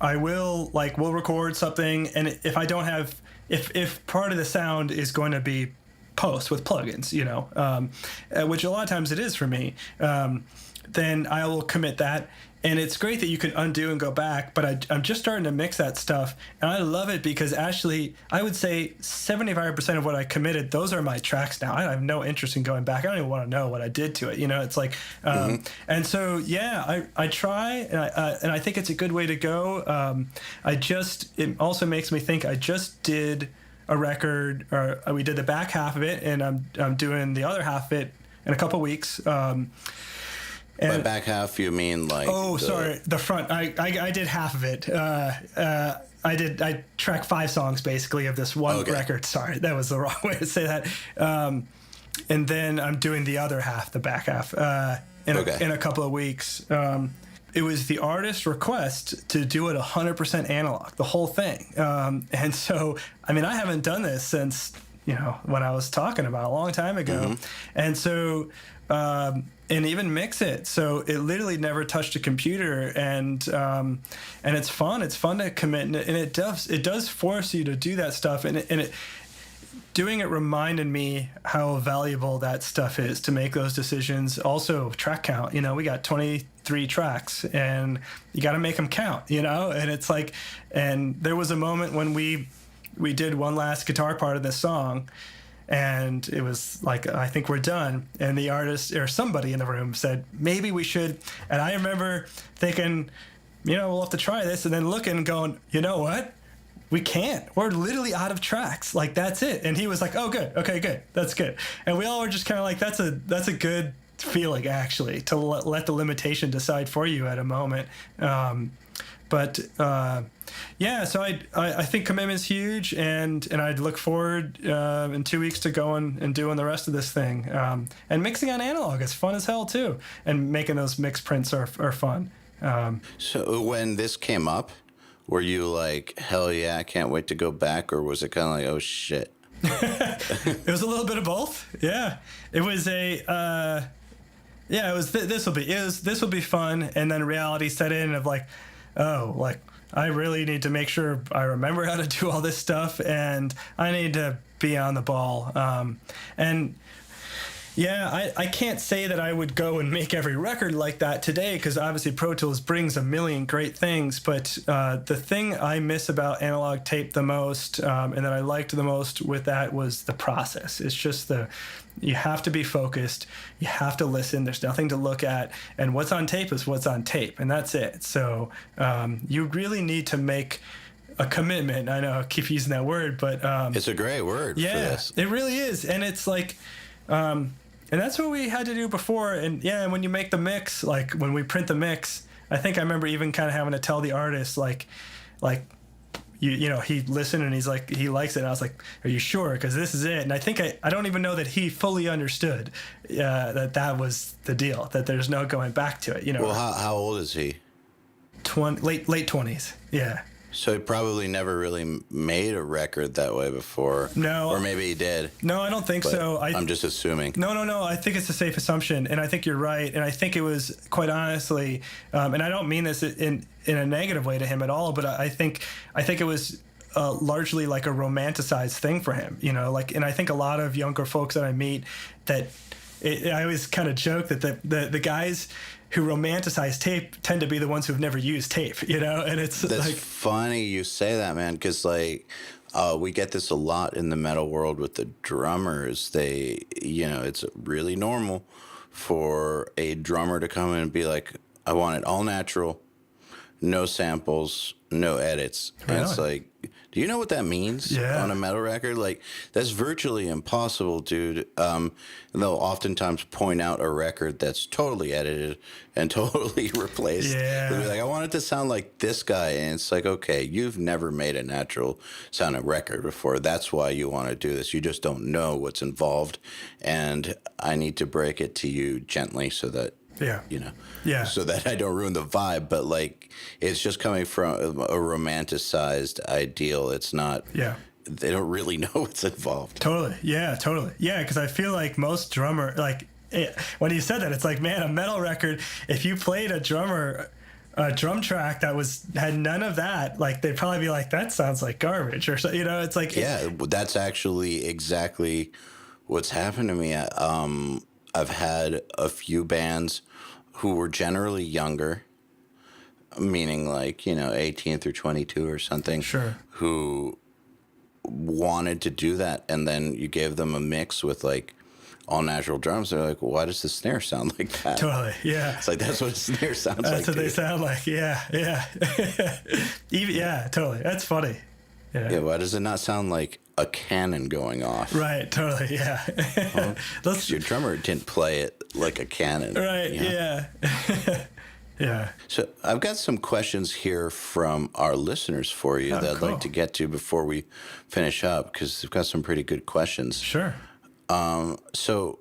we'll record something, and if I don't have if part of the sound is going to be post with plugins, which a lot of times it is for me. Then I will commit that. And it's great that you can undo and go back, but I'm just starting to mix that stuff. And I love it because actually, I would say 75% of what I committed, those are my tracks now. I have no interest in going back. I don't even want to know what I did to it. It's like, and so, yeah, I try, and I think it's a good way to go. It also makes me think I just did a record, or we did the back half of it, and I'm doing the other half of it in a couple weeks. By back half, you mean like? Oh, sorry, the front. I did half of it. I tracked 5 songs basically of this one record. Sorry, that was the wrong way to say that. And then I'm doing the other half, the back half, in a couple of weeks. It was the artist's request to do it 100% analog, the whole thing. And so, I mean, I haven't done this since when I was talking about a long time ago, and so. And even mix it, so it literally never touched a computer, and it's fun. It's fun to commit, and it does force you to do that stuff, and doing it reminded me how valuable that stuff is to make those decisions. Also, track count. We got 23 tracks, and you got to make them count. And it's like, and there was a moment when we did one last guitar part of this song. And it was like, I think we're done. And the artist or somebody in the room said, maybe we should. And I remember thinking, we'll have to try this. And then looking and going, you know what? We can't. We're literally out of tracks. Like, that's it. And he was like, oh, good. Okay, good. That's good. And we all were just kind of like, that's a good feeling, actually, to let the limitation decide for you at a moment. Yeah, so I think commitment's huge, and I'd look forward in 2 weeks to going and doing the rest of this thing. And mixing on analog is fun as hell too, and making those mix prints are fun. So when this came up, were you like, hell yeah, I can't wait to go back, or was it kind of like, oh shit? It was a little bit of both. Yeah, it was this will be fun, and then reality set in of like, oh, like, I really need to make sure I remember how to do all this stuff, and I need to be on the ball. And yeah, I can't say that I would go and make every record like that today, because obviously Pro Tools brings a million great things. But the thing I miss about analog tape the most, and that I liked the most with that, was the process. It's just you have to be focused. You have to listen. There's nothing to look at. And what's on tape is what's on tape, and that's it. So you really need to make a commitment. I know I keep using that word, but it's a great word for this. It really is. And it's like, and that's what we had to do before. And yeah, when you make the mix, like when we print the mix, I think I remember even kind of having to tell the artist, like he listened and he's like, he likes it. And I was like, are you sure? Because this is it. And I think I don't even know that he fully understood that was the deal, that there's no going back to it. Well, how old is he? Late 20s. Yeah. So he probably never really made a record that way before. No. Or maybe he did. No, I don't think so. I'm just assuming. No. I think it's a safe assumption, and I think you're right. And I think it was, quite honestly, and I don't mean this in a negative way to him at all, but I think it was largely like a romanticized thing for him, and I think a lot of younger folks that I meet, I always kind of joke that the guys who romanticize tape tend to be the ones who've never used tape, and it's that's like, funny you say that, man, because we get this a lot in the metal world with the drummers. It's really normal for a drummer to come in and be like, I want it all natural, no samples, no edits. And it's like, Do you know what that means on a metal record? Like, that's virtually impossible, dude. And they'll oftentimes point out a record that's totally edited and totally replaced. Yeah. They'll be like, I want it to sound like this guy. And it's like, okay, you've never made a natural sounding record before. That's why you want to do this. You just don't know what's involved. And I need to break it to you gently so that, so that I don't ruin the vibe. But like, it's just coming from a romanticized ideal. It's not. Yeah. They don't really know what's involved. Totally. Yeah. Totally. Yeah. Because I feel like most drummer, like when you said that, it's like, man, a metal record. If you played a drum track that had none of that, like they'd probably be like, that sounds like garbage, or so. It's like. Yeah, that's actually exactly what's happened to me. I've had a few bands who were generally younger, meaning like, 18 through 22 or something. Sure. Who wanted to do that. And then you gave them a mix with like all natural drums. They're like, well, why does the snare sound like that? Totally. Yeah. It's like, that's what a snare sounds like. That's what they sound like. Yeah. Yeah. Yeah, totally. That's funny. Yeah. Why does it not sound like a cannon going off? Right. Totally. Yeah. Well, your drummer didn't play it like a cannon. Right. Yeah. Yeah. So I've got some questions here from our listeners for you that I'd like to get to before we finish up, because we've got some pretty good questions. Sure. So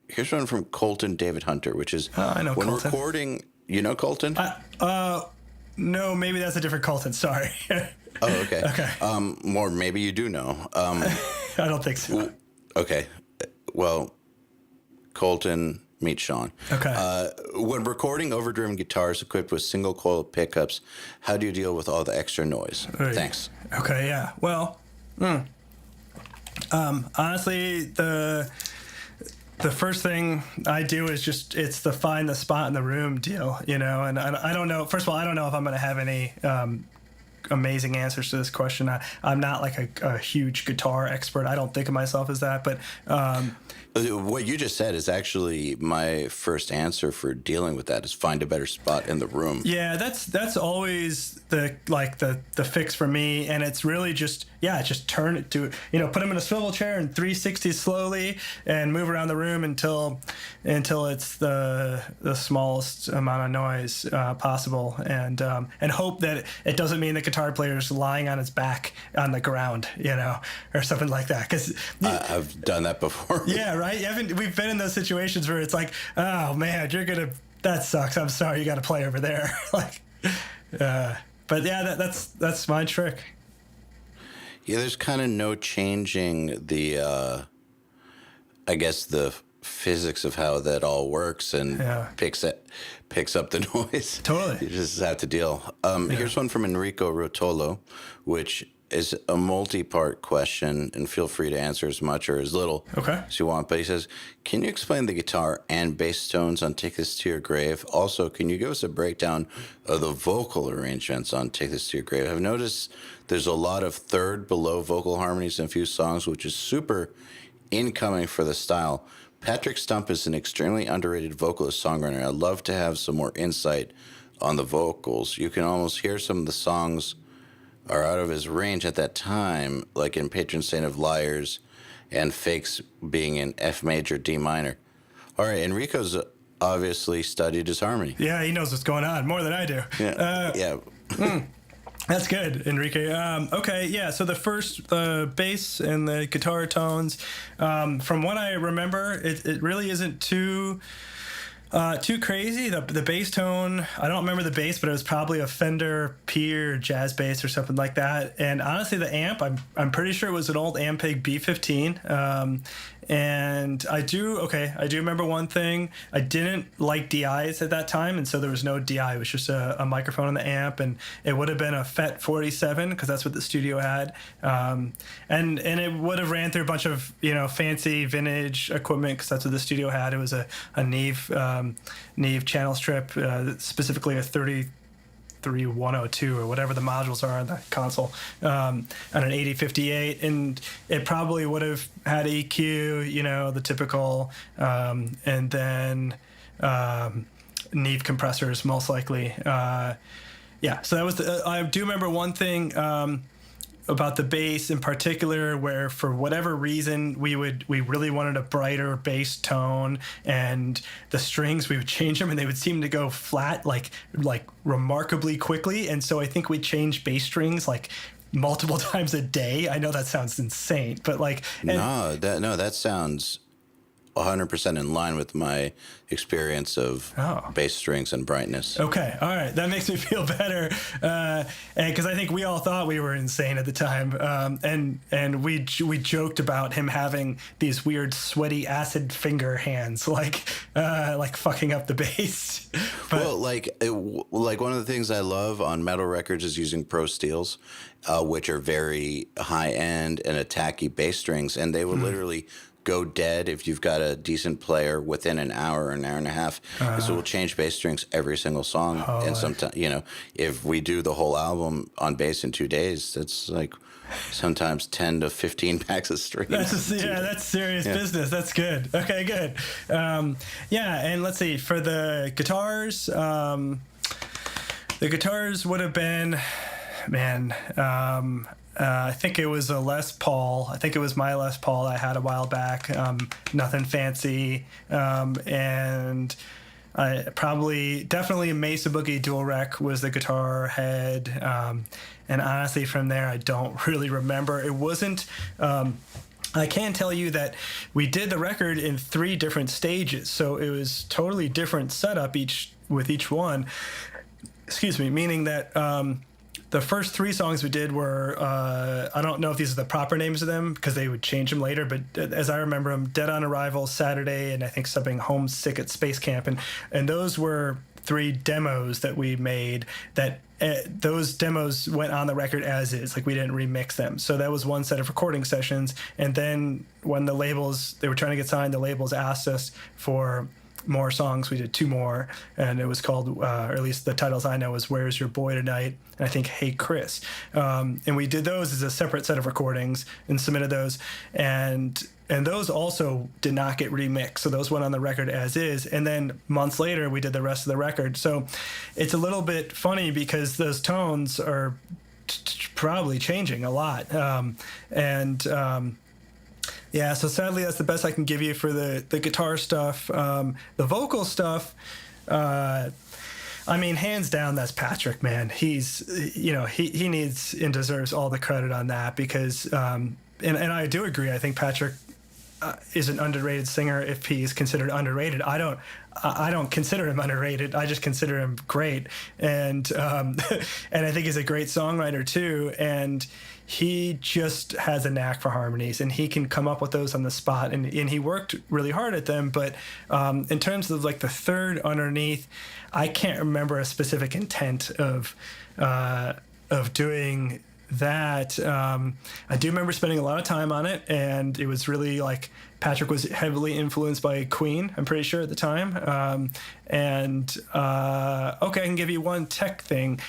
here's one from Colton David Hunter, which is I know when Colton. recording. You know Colton? No, maybe that's a different Colton. Sorry. Oh, okay. Okay. Or maybe you do know. I don't think so. Okay. Well, Colton, meet Sean. Okay. When recording overdriven guitars equipped with single coil pickups, how do you deal with all the extra noise? Right. Thanks. Okay. Yeah. Well, honestly, the first thing I do is it's the find the spot in the room deal, and I don't know. First of all, I don't know if I'm going to have any amazing answers to this question. I'm not like a huge guitar expert. I don't think of myself as that, but what you just said is actually my first answer for dealing with that is find a better spot in the room. Yeah, that's always the fix for me, and it's really just turn it to put them in a swivel chair and 360 slowly and move around the room until it's the smallest amount of noise possible, and hope that it doesn't mean the guitar player is lying on his back on the ground, or something like that. Because I've done that before. Yeah, right. We've been in those situations where it's like, oh man, that sucks. I'm sorry, you got to play over there. But yeah, that's my trick. Yeah, there's kind of no changing the, I guess the physics of how that all works and picks up the noise. Totally. You just have to deal. Here's one from Enrico Rotolo, which is a multi-part question, and feel free to answer as much or as little as you want. But he says, can you explain the guitar and bass tones on Take This to Your Grave? Also, can you give us a breakdown of the vocal arrangements on Take This to Your Grave? I've noticed there's a lot of third below vocal harmonies in a few songs, which is super incoming for the style. Patrick Stump is an extremely underrated vocalist songwriter. I'd love to have some more insight on the vocals. You can almost hear some of the songs are out of his range at that time, like in Patron Saint of Liars and Fakes being in F major, D minor. All right, Enrico's obviously studied his harmony. Yeah, he knows what's going on more than I do. Yeah. That's good, Enrique. Okay, yeah, so the first bass and the guitar tones, from what I remember, it really isn't too crazy. The bass tone, I don't remember the bass, but it was probably a Fender Pier jazz bass or something like that. And honestly, the amp, I'm pretty sure it was an old Ampeg B15. And I do remember one thing. I didn't like DIs at that time, and so there was no DI. It was just a microphone on the amp, and it would have been a FET 47 because that's what the studio had. And it would have ran through a bunch of fancy vintage equipment because that's what the studio had. It was a Neve channel strip, specifically a 33102 or whatever the modules are on the console, on an 8058, and it probably would have had EQ, the typical, and then Neve compressors most likely. So that was I do remember one thing. about the bass in particular, where for whatever reason we really wanted a brighter bass tone, and the strings, we would change them and they would seem to go flat like remarkably quickly. And so I think we changed bass strings like multiple times a day. I know that sounds insane, but like that sounds 100% in line with my experience of bass strings and brightness. Okay, all right, that makes me feel better, and because I think we all thought we were insane at the time, and we joked about him having these weird sweaty acid finger hands, like fucking up the bass. But, well, like one of the things I love on metal records is using Pro Steels, which are very high end and attacky bass strings, and they will literally go dead if you've got a decent player within an hour or an hour and a half. So we'll change bass strings every single song. And sometimes, if we do the whole album on bass in 2 days, that's like sometimes 10 to 15 packs of strings. That's serious business. That's good. Okay, good. And let's see, for the guitars would have been, I think it was a Les Paul. I think it was my Les Paul I had a while back. Nothing fancy. And I definitely a Mesa Boogie Dual Rec was the guitar head. And honestly, from there, I don't really remember. It wasn't... I can tell you that we did the record in 3 different stages. So it was totally different setup with each one. Excuse me, meaning that... the first 3 songs we did were, I don't know if these are the proper names of them because they would change them later, but as I remember them, Dead on Arrival, Saturday, and I think something Homesick at Space Camp. And those were 3 demos that we made that those demos went on the record as is, like we didn't remix them. So that was one set of recording sessions. And then when the labels, they were trying to get signed, the labels asked us for more songs. We did 2 more, and it was called, or at least the titles I know is Where's Your Boy Tonight, and I think Hey Chris. And we did those as a separate set of recordings and submitted those, and those also did not get remixed, so those went on the record as is. And then months later we did the rest of the record. So it's a little bit funny because those tones are probably changing a lot, yeah, so sadly that's the best I can give you for the guitar stuff. The vocal stuff, hands down, that's Patrick, man. He's, he needs and deserves all the credit on that because, and I do agree, I think Patrick is an underrated singer if he's considered underrated. I don't consider him underrated. I just consider him great. And and I think he's a great songwriter too. And he just has a knack for harmonies, and he can come up with those on the spot. And he worked really hard at them. But in terms of like the third underneath, I can't remember a specific intent of doing that. I do remember spending a lot of time on it, and it was really like Patrick was heavily influenced by Queen, I'm pretty sure at the time. Okay, I can give you one tech thing.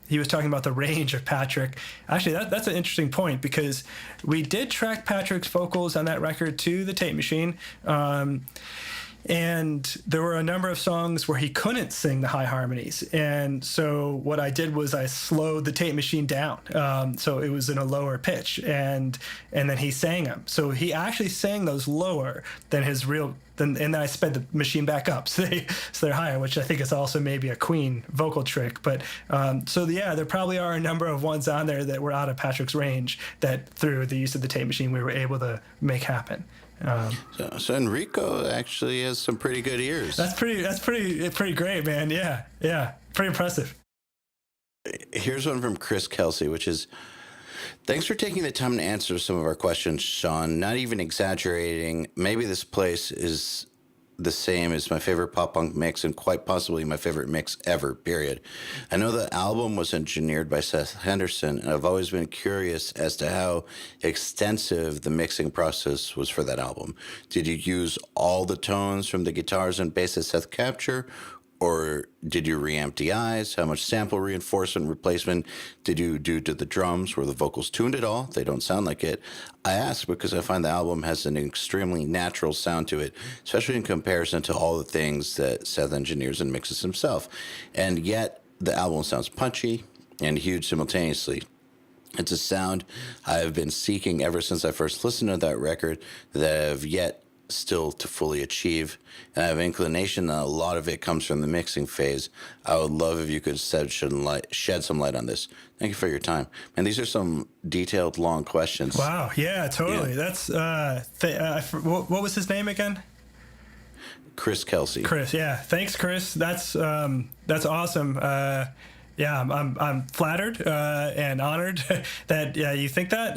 He was talking about the range of Patrick. Actually, that's an interesting point because we did track Patrick's vocals on that record to the tape machine. And there were a number of songs where he couldn't sing the high harmonies. And so what I did was I slowed the tape machine down. So it was in a lower pitch. And then he sang them. So he actually sang those lower than his real... and then I sped the machine back up. So they're higher, which I think is also maybe a Queen vocal trick. But there probably are a number of ones on there that were out of Patrick's range that through the use of the tape machine we were able to make happen. So Enrico actually has some pretty good ears. That's pretty great, man. Yeah, pretty impressive. Here's one from Chris Kelsey, which is, thanks for taking the time to answer some of our questions, Sean. Not even exaggerating, maybe this place is the same as my favorite pop-punk mix and quite possibly my favorite mix ever, period. I know the album was engineered by Seth Henderson, and I've always been curious as to how extensive the mixing process was for that album. Did you use all the tones from the guitars and bass that Seth captured, or did you reamp DIs? How much sample reinforcement replacement did you do to the drums? Were the vocals tuned at all? They don't sound like it. I ask because I find the album has an extremely natural sound to it, especially in comparison to all the things that Seth engineers and mixes himself. And yet, the album sounds punchy and huge simultaneously. It's a sound I've been seeking ever since I first listened to that record that I have yet still to fully achieve. And I have inclination that a lot of it comes from the mixing phase. I would love if you could shed some light on this. Thank you for your time. And these are some detailed, long questions. Wow. Yeah, totally. Yeah. That's, what was his name again? Chris Kelsey. Chris. Yeah. Thanks, Chris. That's awesome. Yeah, I'm flattered and honored that you think that.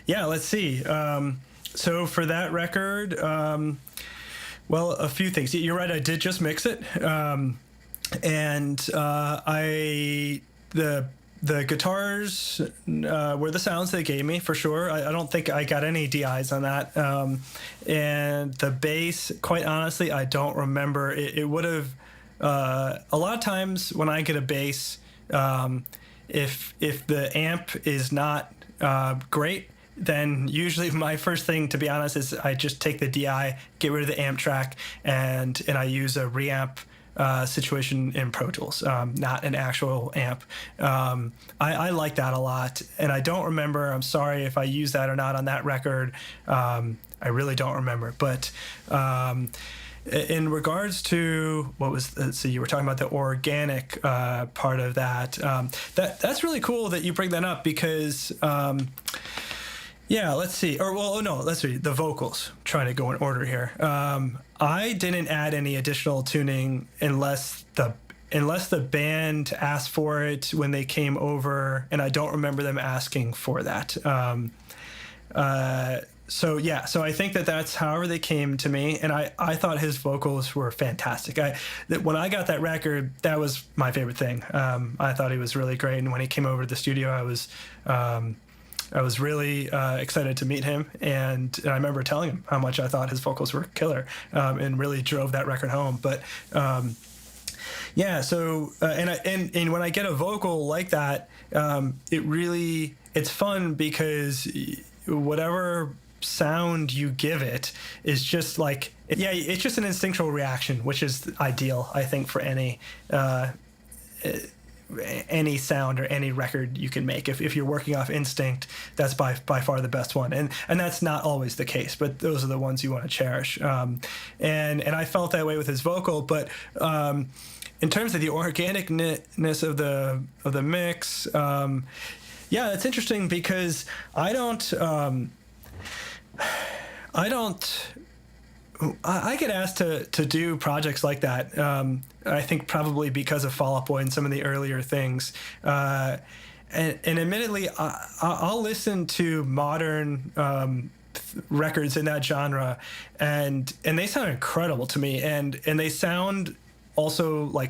Yeah, let's see. So for that record, well, a few things. You're right. I did just mix it, the guitars were the sounds they gave me for sure. I don't think I got any DIs on that. And the bass, quite honestly, I don't remember. It would have. A lot of times when I get a bass, if the amp is not great, then usually my first thing, to be honest, is I just take the DI, get rid of the amp track, and I use a reamp situation in Pro Tools, not an actual amp. I like that a lot, and I don't remember. I'm sorry if I used that or not on that record. I really don't remember, but. In regards to what was so you were talking about the organic part of that. That's really cool that you bring that up because let's see. Let's see the vocals. I'm trying to go in order here. I didn't add any additional tuning unless the band asked for it when they came over, and I don't remember them asking for that. So I think that's however they came to me, and I thought his vocals were fantastic. When I got that record, that was my favorite thing. I thought he was really great, and when he came over to the studio, I was really excited to meet him, and I remember telling him how much I thought his vocals were killer, and really drove that record home. But and when I get a vocal like that, it's fun because whatever sound you give it is just like it's just an instinctual reaction, which is ideal, I think, for any sound or any record you can make. If you're working off instinct, that's by far the best one, and that's not always the case, but those are the ones you want to cherish. And I felt that way with his vocal, but in terms of the organicness of the mix, that's interesting because I get asked to do projects like that. I think probably because of Fall Out Boy and some of the earlier things. And admittedly, I'll listen to modern records in that genre, and they sound incredible to me. And they sound also I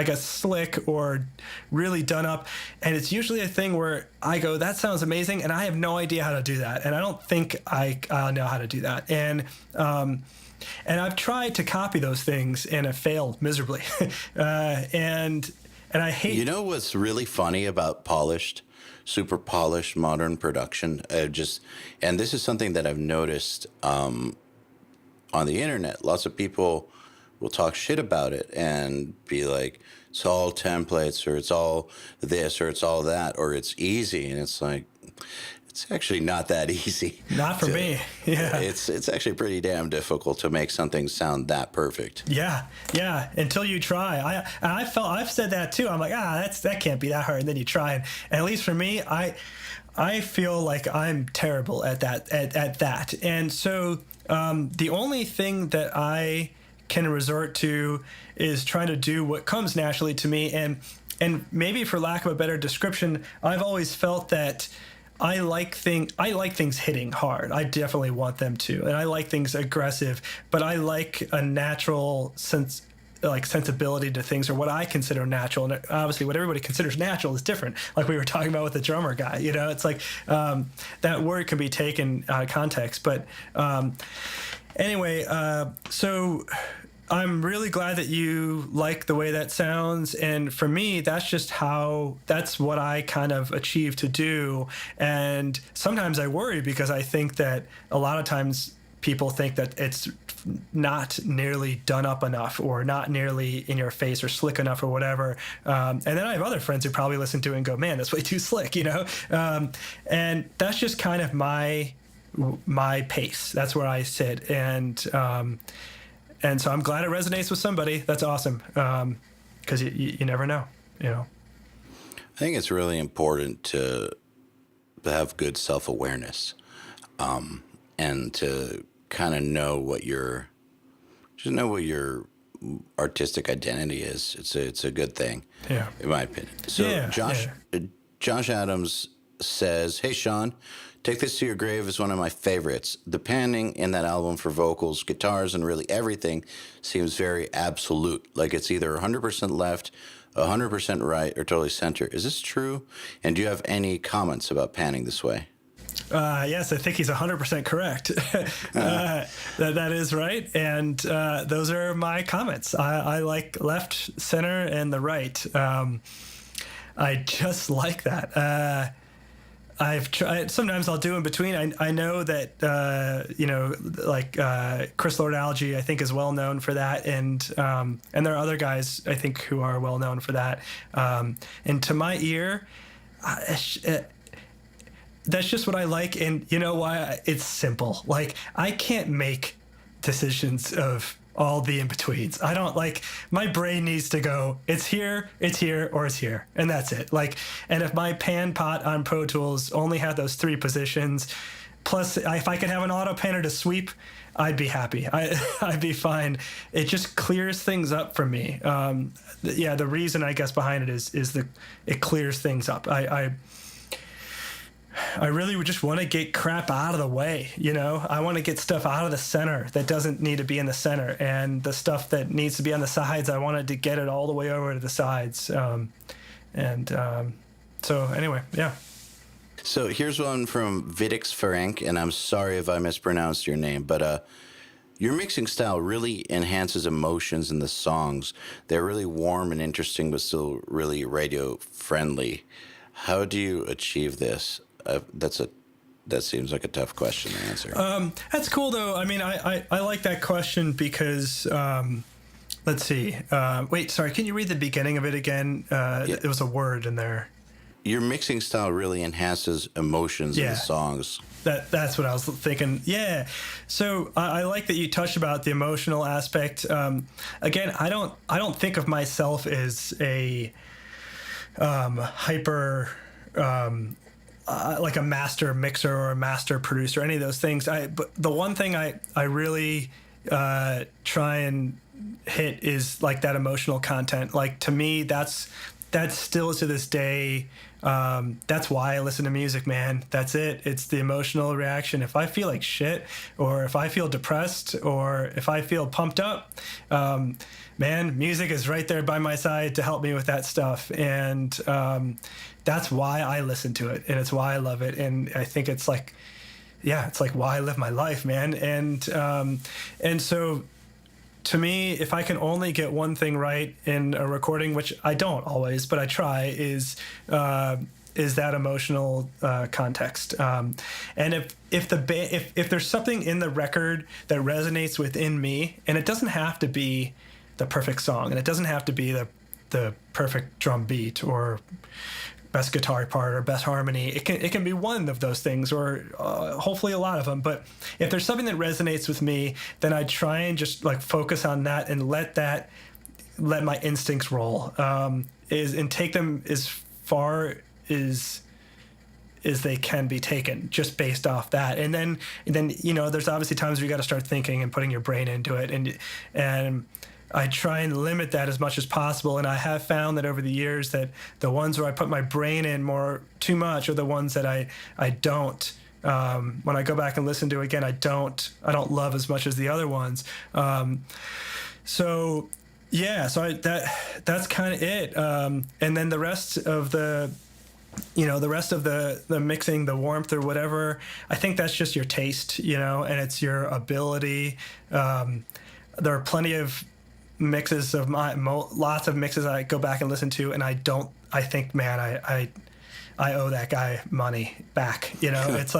guess slick or really done up, and it's usually a thing where I go, that sounds amazing, and I have no idea how to do that, and I don't think I know how to do that, and I've tried to copy those things and have failed miserably. And I hate. You know what's really funny about super polished modern production? And this is something that I've noticed on the internet. Lots of people will talk shit about it and be like, it's all templates, or it's all this, or it's all that, or it's easy. And it's like, it's actually not that easy. Not for me. Yeah. It's actually pretty damn difficult to make something sound that perfect. Yeah. Until you try. I've said that too. I'm like, that can't be that hard. And then you try, and at least for me, I feel like I'm terrible at that. And so the only thing that I can resort to is trying to do what comes naturally to me, and maybe for lack of a better description, I've always felt that I like things hitting hard. I definitely want them to, and I like things aggressive, but I like a natural sensibility to things, or what I consider natural. And obviously what everybody considers natural is different, like we were talking about with the drummer guy. It's like that word can be taken out of context, but anyway, so I'm really glad that you like the way that sounds, and for me, that's what I kind of achieve to do. And sometimes I worry because I think that a lot of times people think that it's not nearly done up enough, or not nearly in your face or slick enough or whatever. And then I have other friends who probably listen to it and go, man, that's way too slick, and that's just kind of my pace. That's where I sit. And so I'm glad it resonates with somebody. That's awesome. 'Cause you never know, I think it's really important to have good self-awareness, and to kind of know what your artistic identity is. It's a good thing, in my opinion. So Josh Adams says, "Hey Sean, Take This to Your Grave is one of my favorites. The panning in that album for vocals, guitars, and really everything seems very absolute, like it's either 100% left, 100% right, or totally center. Is this true? And do you have any comments about panning this way?" Yes, I think he's 100% correct. That is right. And those are my comments. I like left, center, and the right. I just like that. I've tried. Sometimes I'll do in between. I know that Chris Lord-Alge, I think, is well known for that, and there are other guys I think who are well known for that. And to my ear, that's just what I like. And you know why? It's simple. Like, I can't make decisions of all the in-betweens. I don't my brain needs to go, it's here, or it's here. And that's it. And if my pan pot on Pro Tools only had those 3 positions, plus if I could have an auto panner to sweep, I'd be happy. I'd be fine. It just clears things up for me. The reason I guess behind it is it clears things up. I really would just want to get crap out of the way, I want to get stuff out of the center that doesn't need to be in the center, and the stuff that needs to be on the sides, I wanted to get it all the way over to the sides. So anyway, yeah. So here's one from Vidix Ferenc, and I'm sorry if I mispronounced your name, but your mixing style really enhances emotions in the songs. They're really warm and interesting, but still really radio friendly. How do you achieve this? That seems like a tough question to answer. That's cool though. I mean, I like that question because, let's see. Wait, sorry. Can you read the beginning of it again? There was a word in there. Your mixing style really enhances emotions in the songs. That's what I was thinking. Yeah. So I like that you touched about the emotional aspect. Again, I don't think of myself as a hyper. Like a master mixer or a master producer, any of those things. But the one thing I really try and hit is that emotional content. To me, that's still to this day. That's why I listen to music, man. That's it. It's the emotional reaction. If I feel like shit, or if I feel depressed, or if I feel pumped up, man, music is right there by my side to help me with that stuff. And that's why I listen to it, and it's why I love it. And I think it's why I live my life, man. And so to me, if I can only get one thing right in a recording, which I don't always, but I try, is that emotional context. And if there's something in the record that resonates within me, and it doesn't have to be the perfect song, and it doesn't have to be the perfect drum beat or best guitar part or best harmony. It can be one of those things, or hopefully a lot of them. But if there's something that resonates with me, then I try and just focus on that and let my instincts roll, and take them as far as they can be taken, just based off that. And then there's obviously times where you got to start thinking and putting your brain into it, and I try and limit that as much as possible. And I have found that over the years that the ones where I put my brain in too much are the ones that I don't. When I go back and listen to it again, I don't love as much as the other ones. So that's kind of it. And then the rest of the mixing, the warmth or whatever, I think that's just your taste, and it's your ability. There are plenty of mixes of lots of mixes I go back and listen to, and I think, man, I owe that guy money back, it's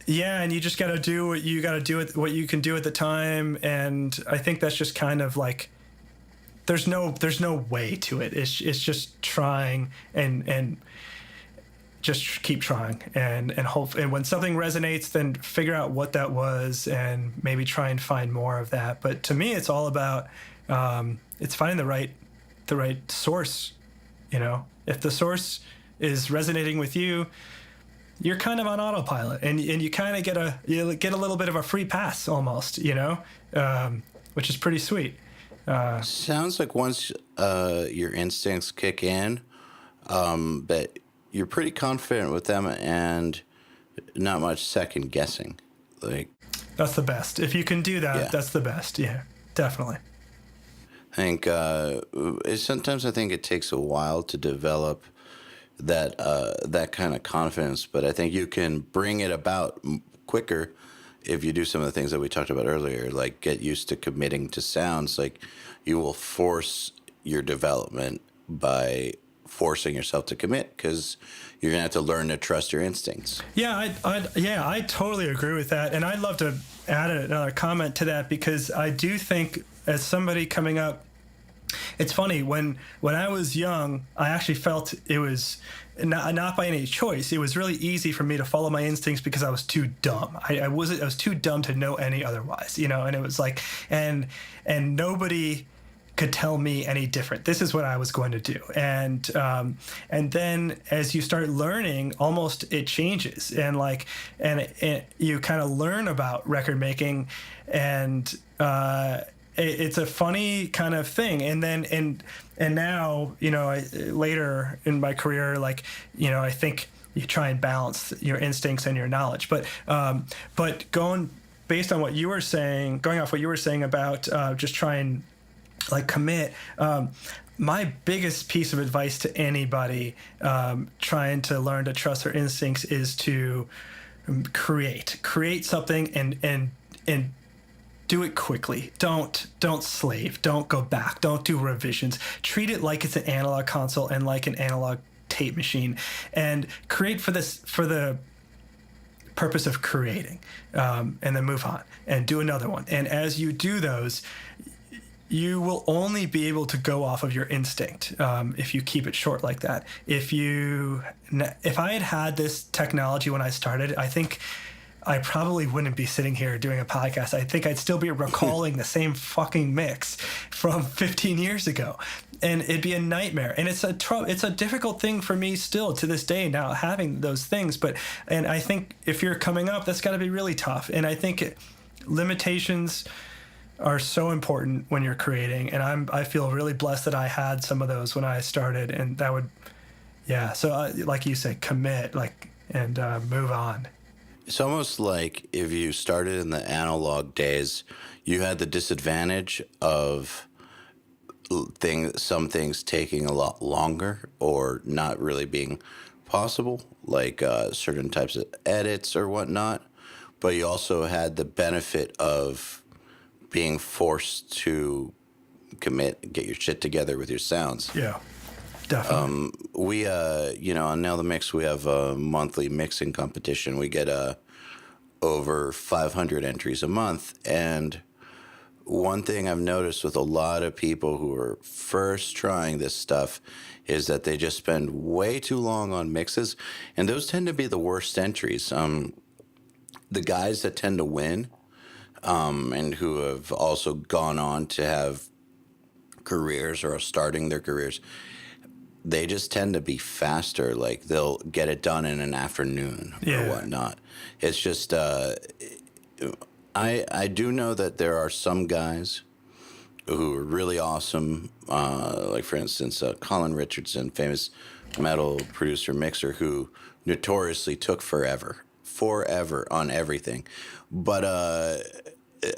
Yeah, and you just got to do what you got to do, what you can do at the time, and I think that's just kind of like there's no way to it. It's just trying and just keep trying and hope, and when something resonates, then figure out what that was and maybe try and find more of that. But to me, it's all about it's finding the right source. You know, if the source is resonating with you, you're kind of on autopilot, and you kind of get a little bit of a free pass almost, you know, which is pretty sweet. Sounds like once your instincts kick in, that you're pretty confident with them and not much second guessing. Like, that's the best. If you can do that, Yeah. that's the best. Yeah, definitely. I think sometimes I think it takes a while to develop that kind of confidence, but I think you can bring it about quicker if you do some of the things that we talked about earlier, like get used to committing to sounds. Like, you will force your development by forcing yourself to commit, because you're gonna have to learn to trust your instincts. Yeah, I totally agree with that, and I'd love to add another comment to that, because I do think, as somebody coming up, it's funny, when I was young, I actually felt it was not by any choice. It was really easy for me to follow my instincts because I was too dumb. I was too dumb to know any otherwise, you know. And it was like, and nobody could tell me any different. This is what I was going to do. And then as you start learning, almost it changes, and you kind of learn about record making, and it's a funny kind of thing. And then and now, you know, later in my career, like, you know, I think you try and balance your instincts and your knowledge. But going based on what you were saying, going off what you were saying about just try and like commit. My biggest piece of advice to anybody trying to learn to trust their instincts is to create something and do it quickly. Don't slave. Don't go back. Don't do revisions. Treat it like it's an analog console and like an analog tape machine, and create for the purpose of creating, and then move on and do another one. And as you do those, you will only be able to go off of your instinct if you keep it short like that. If I had this technology when I started, I think I probably wouldn't be sitting here doing a podcast. I think I'd still be recalling the same fucking mix from 15 years ago, and it'd be a nightmare. And it's a difficult thing for me still to this day now, having those things. And I think if you're coming up, that's got to be really tough. And I think limitations are so important when you're creating, and I feel really blessed that I had some of those when I started, and that would, yeah. So like you said, commit, and move on. It's almost like if you started in the analog days, you had the disadvantage of some things taking a lot longer or not really being possible, like certain types of edits or whatnot. But you also had the benefit of being forced to commit, get your shit together with your sounds. Yeah, definitely. We, on Nail the Mix, we have a monthly mixing competition. We get over 500 entries a month. And one thing I've noticed with a lot of people who are first trying this stuff is that they just spend way too long on mixes. And those tend to be the worst entries. The guys that tend to win, and who have also gone on to have careers or are starting their careers, they just tend to be faster. Like, they'll get it done in an afternoon or whatnot. It's just, I do know that there are some guys who are really awesome. Like, for instance, Colin Richardson, famous metal producer mixer, who notoriously took forever on everything. But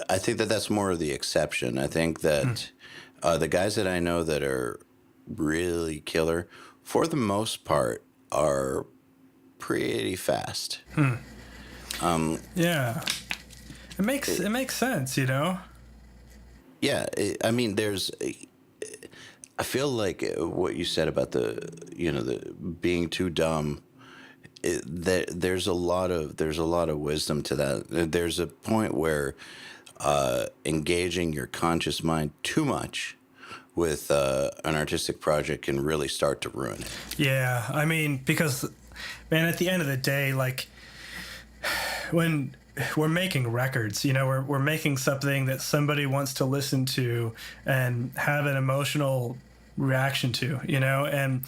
I think that that's more of the exception. I think that the guys that I know that are really killer, for the most part, are pretty fast. Yeah, it makes sense, you know. Yeah, I mean, I feel like what you said about the being too dumb there's a lot of wisdom to that. There's a point where engaging your conscious mind too much with an artistic project can really start to ruin it. Yeah, I mean, because, man, at the end of the day, like, when we're making records, you know, we're making something that somebody wants to listen to and have an emotional reaction to, you know, and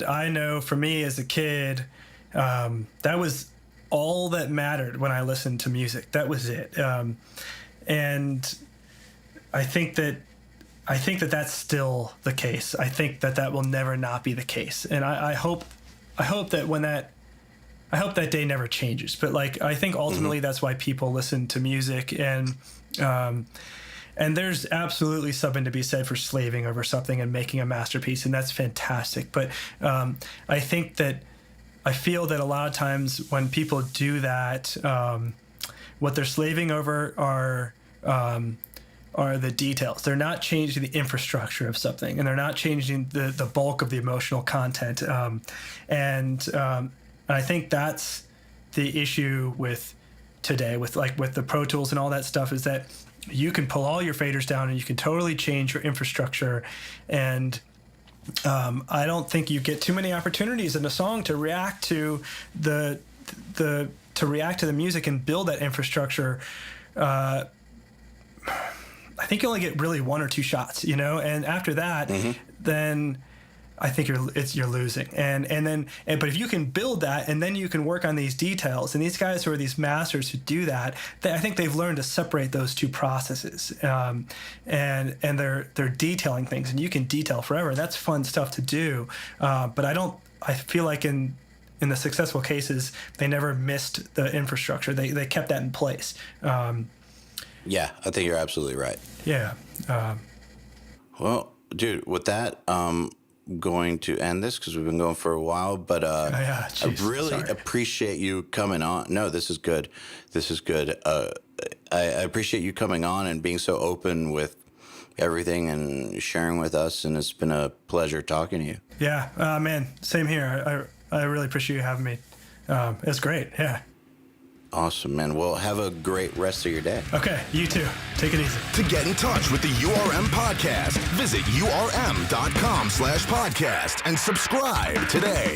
I know for me as a kid, that was all that mattered when I listened to music. That was it. And I think that that's still the case. I think that will never not be the case. And I hope that that day never changes. But like, I think ultimately that's why people listen to music, and there's absolutely something to be said for slaving over something and making a masterpiece, and that's fantastic. But I feel that a lot of times when people do that, what they're slaving over are the details. They're not changing the infrastructure of something, and they're not changing the bulk of the emotional content. And I think that's the issue with today, with the Pro Tools and all that stuff, is that you can pull all your faders down and you can totally change your infrastructure. And I don't think you get too many opportunities in a song to react to the music and build that infrastructure. I think you only get really one or two shots, you know, and after that, then I think you're losing. But if you can build that, and then you can work on these details, and these guys who are these masters who do that, I think they've learned to separate those two processes, and they're detailing things, and you can detail forever. That's fun stuff to do, but I feel like in the successful cases, they never missed the infrastructure. They kept that in place. Yeah, I think you're absolutely right. Yeah. Well, dude, with that, going to end this because we've been going for a while, but I really appreciate you coming on. No, this is good. I appreciate you coming on and being so open with everything and sharing with us, and it's been a pleasure talking to you. Yeah, man, same here. I really appreciate you having me. It's great. Yeah. Awesome, man. Well, have a great rest of your day. Okay, you too. Take it easy. To get in touch with the URM podcast, visit urm.com/podcast and subscribe today.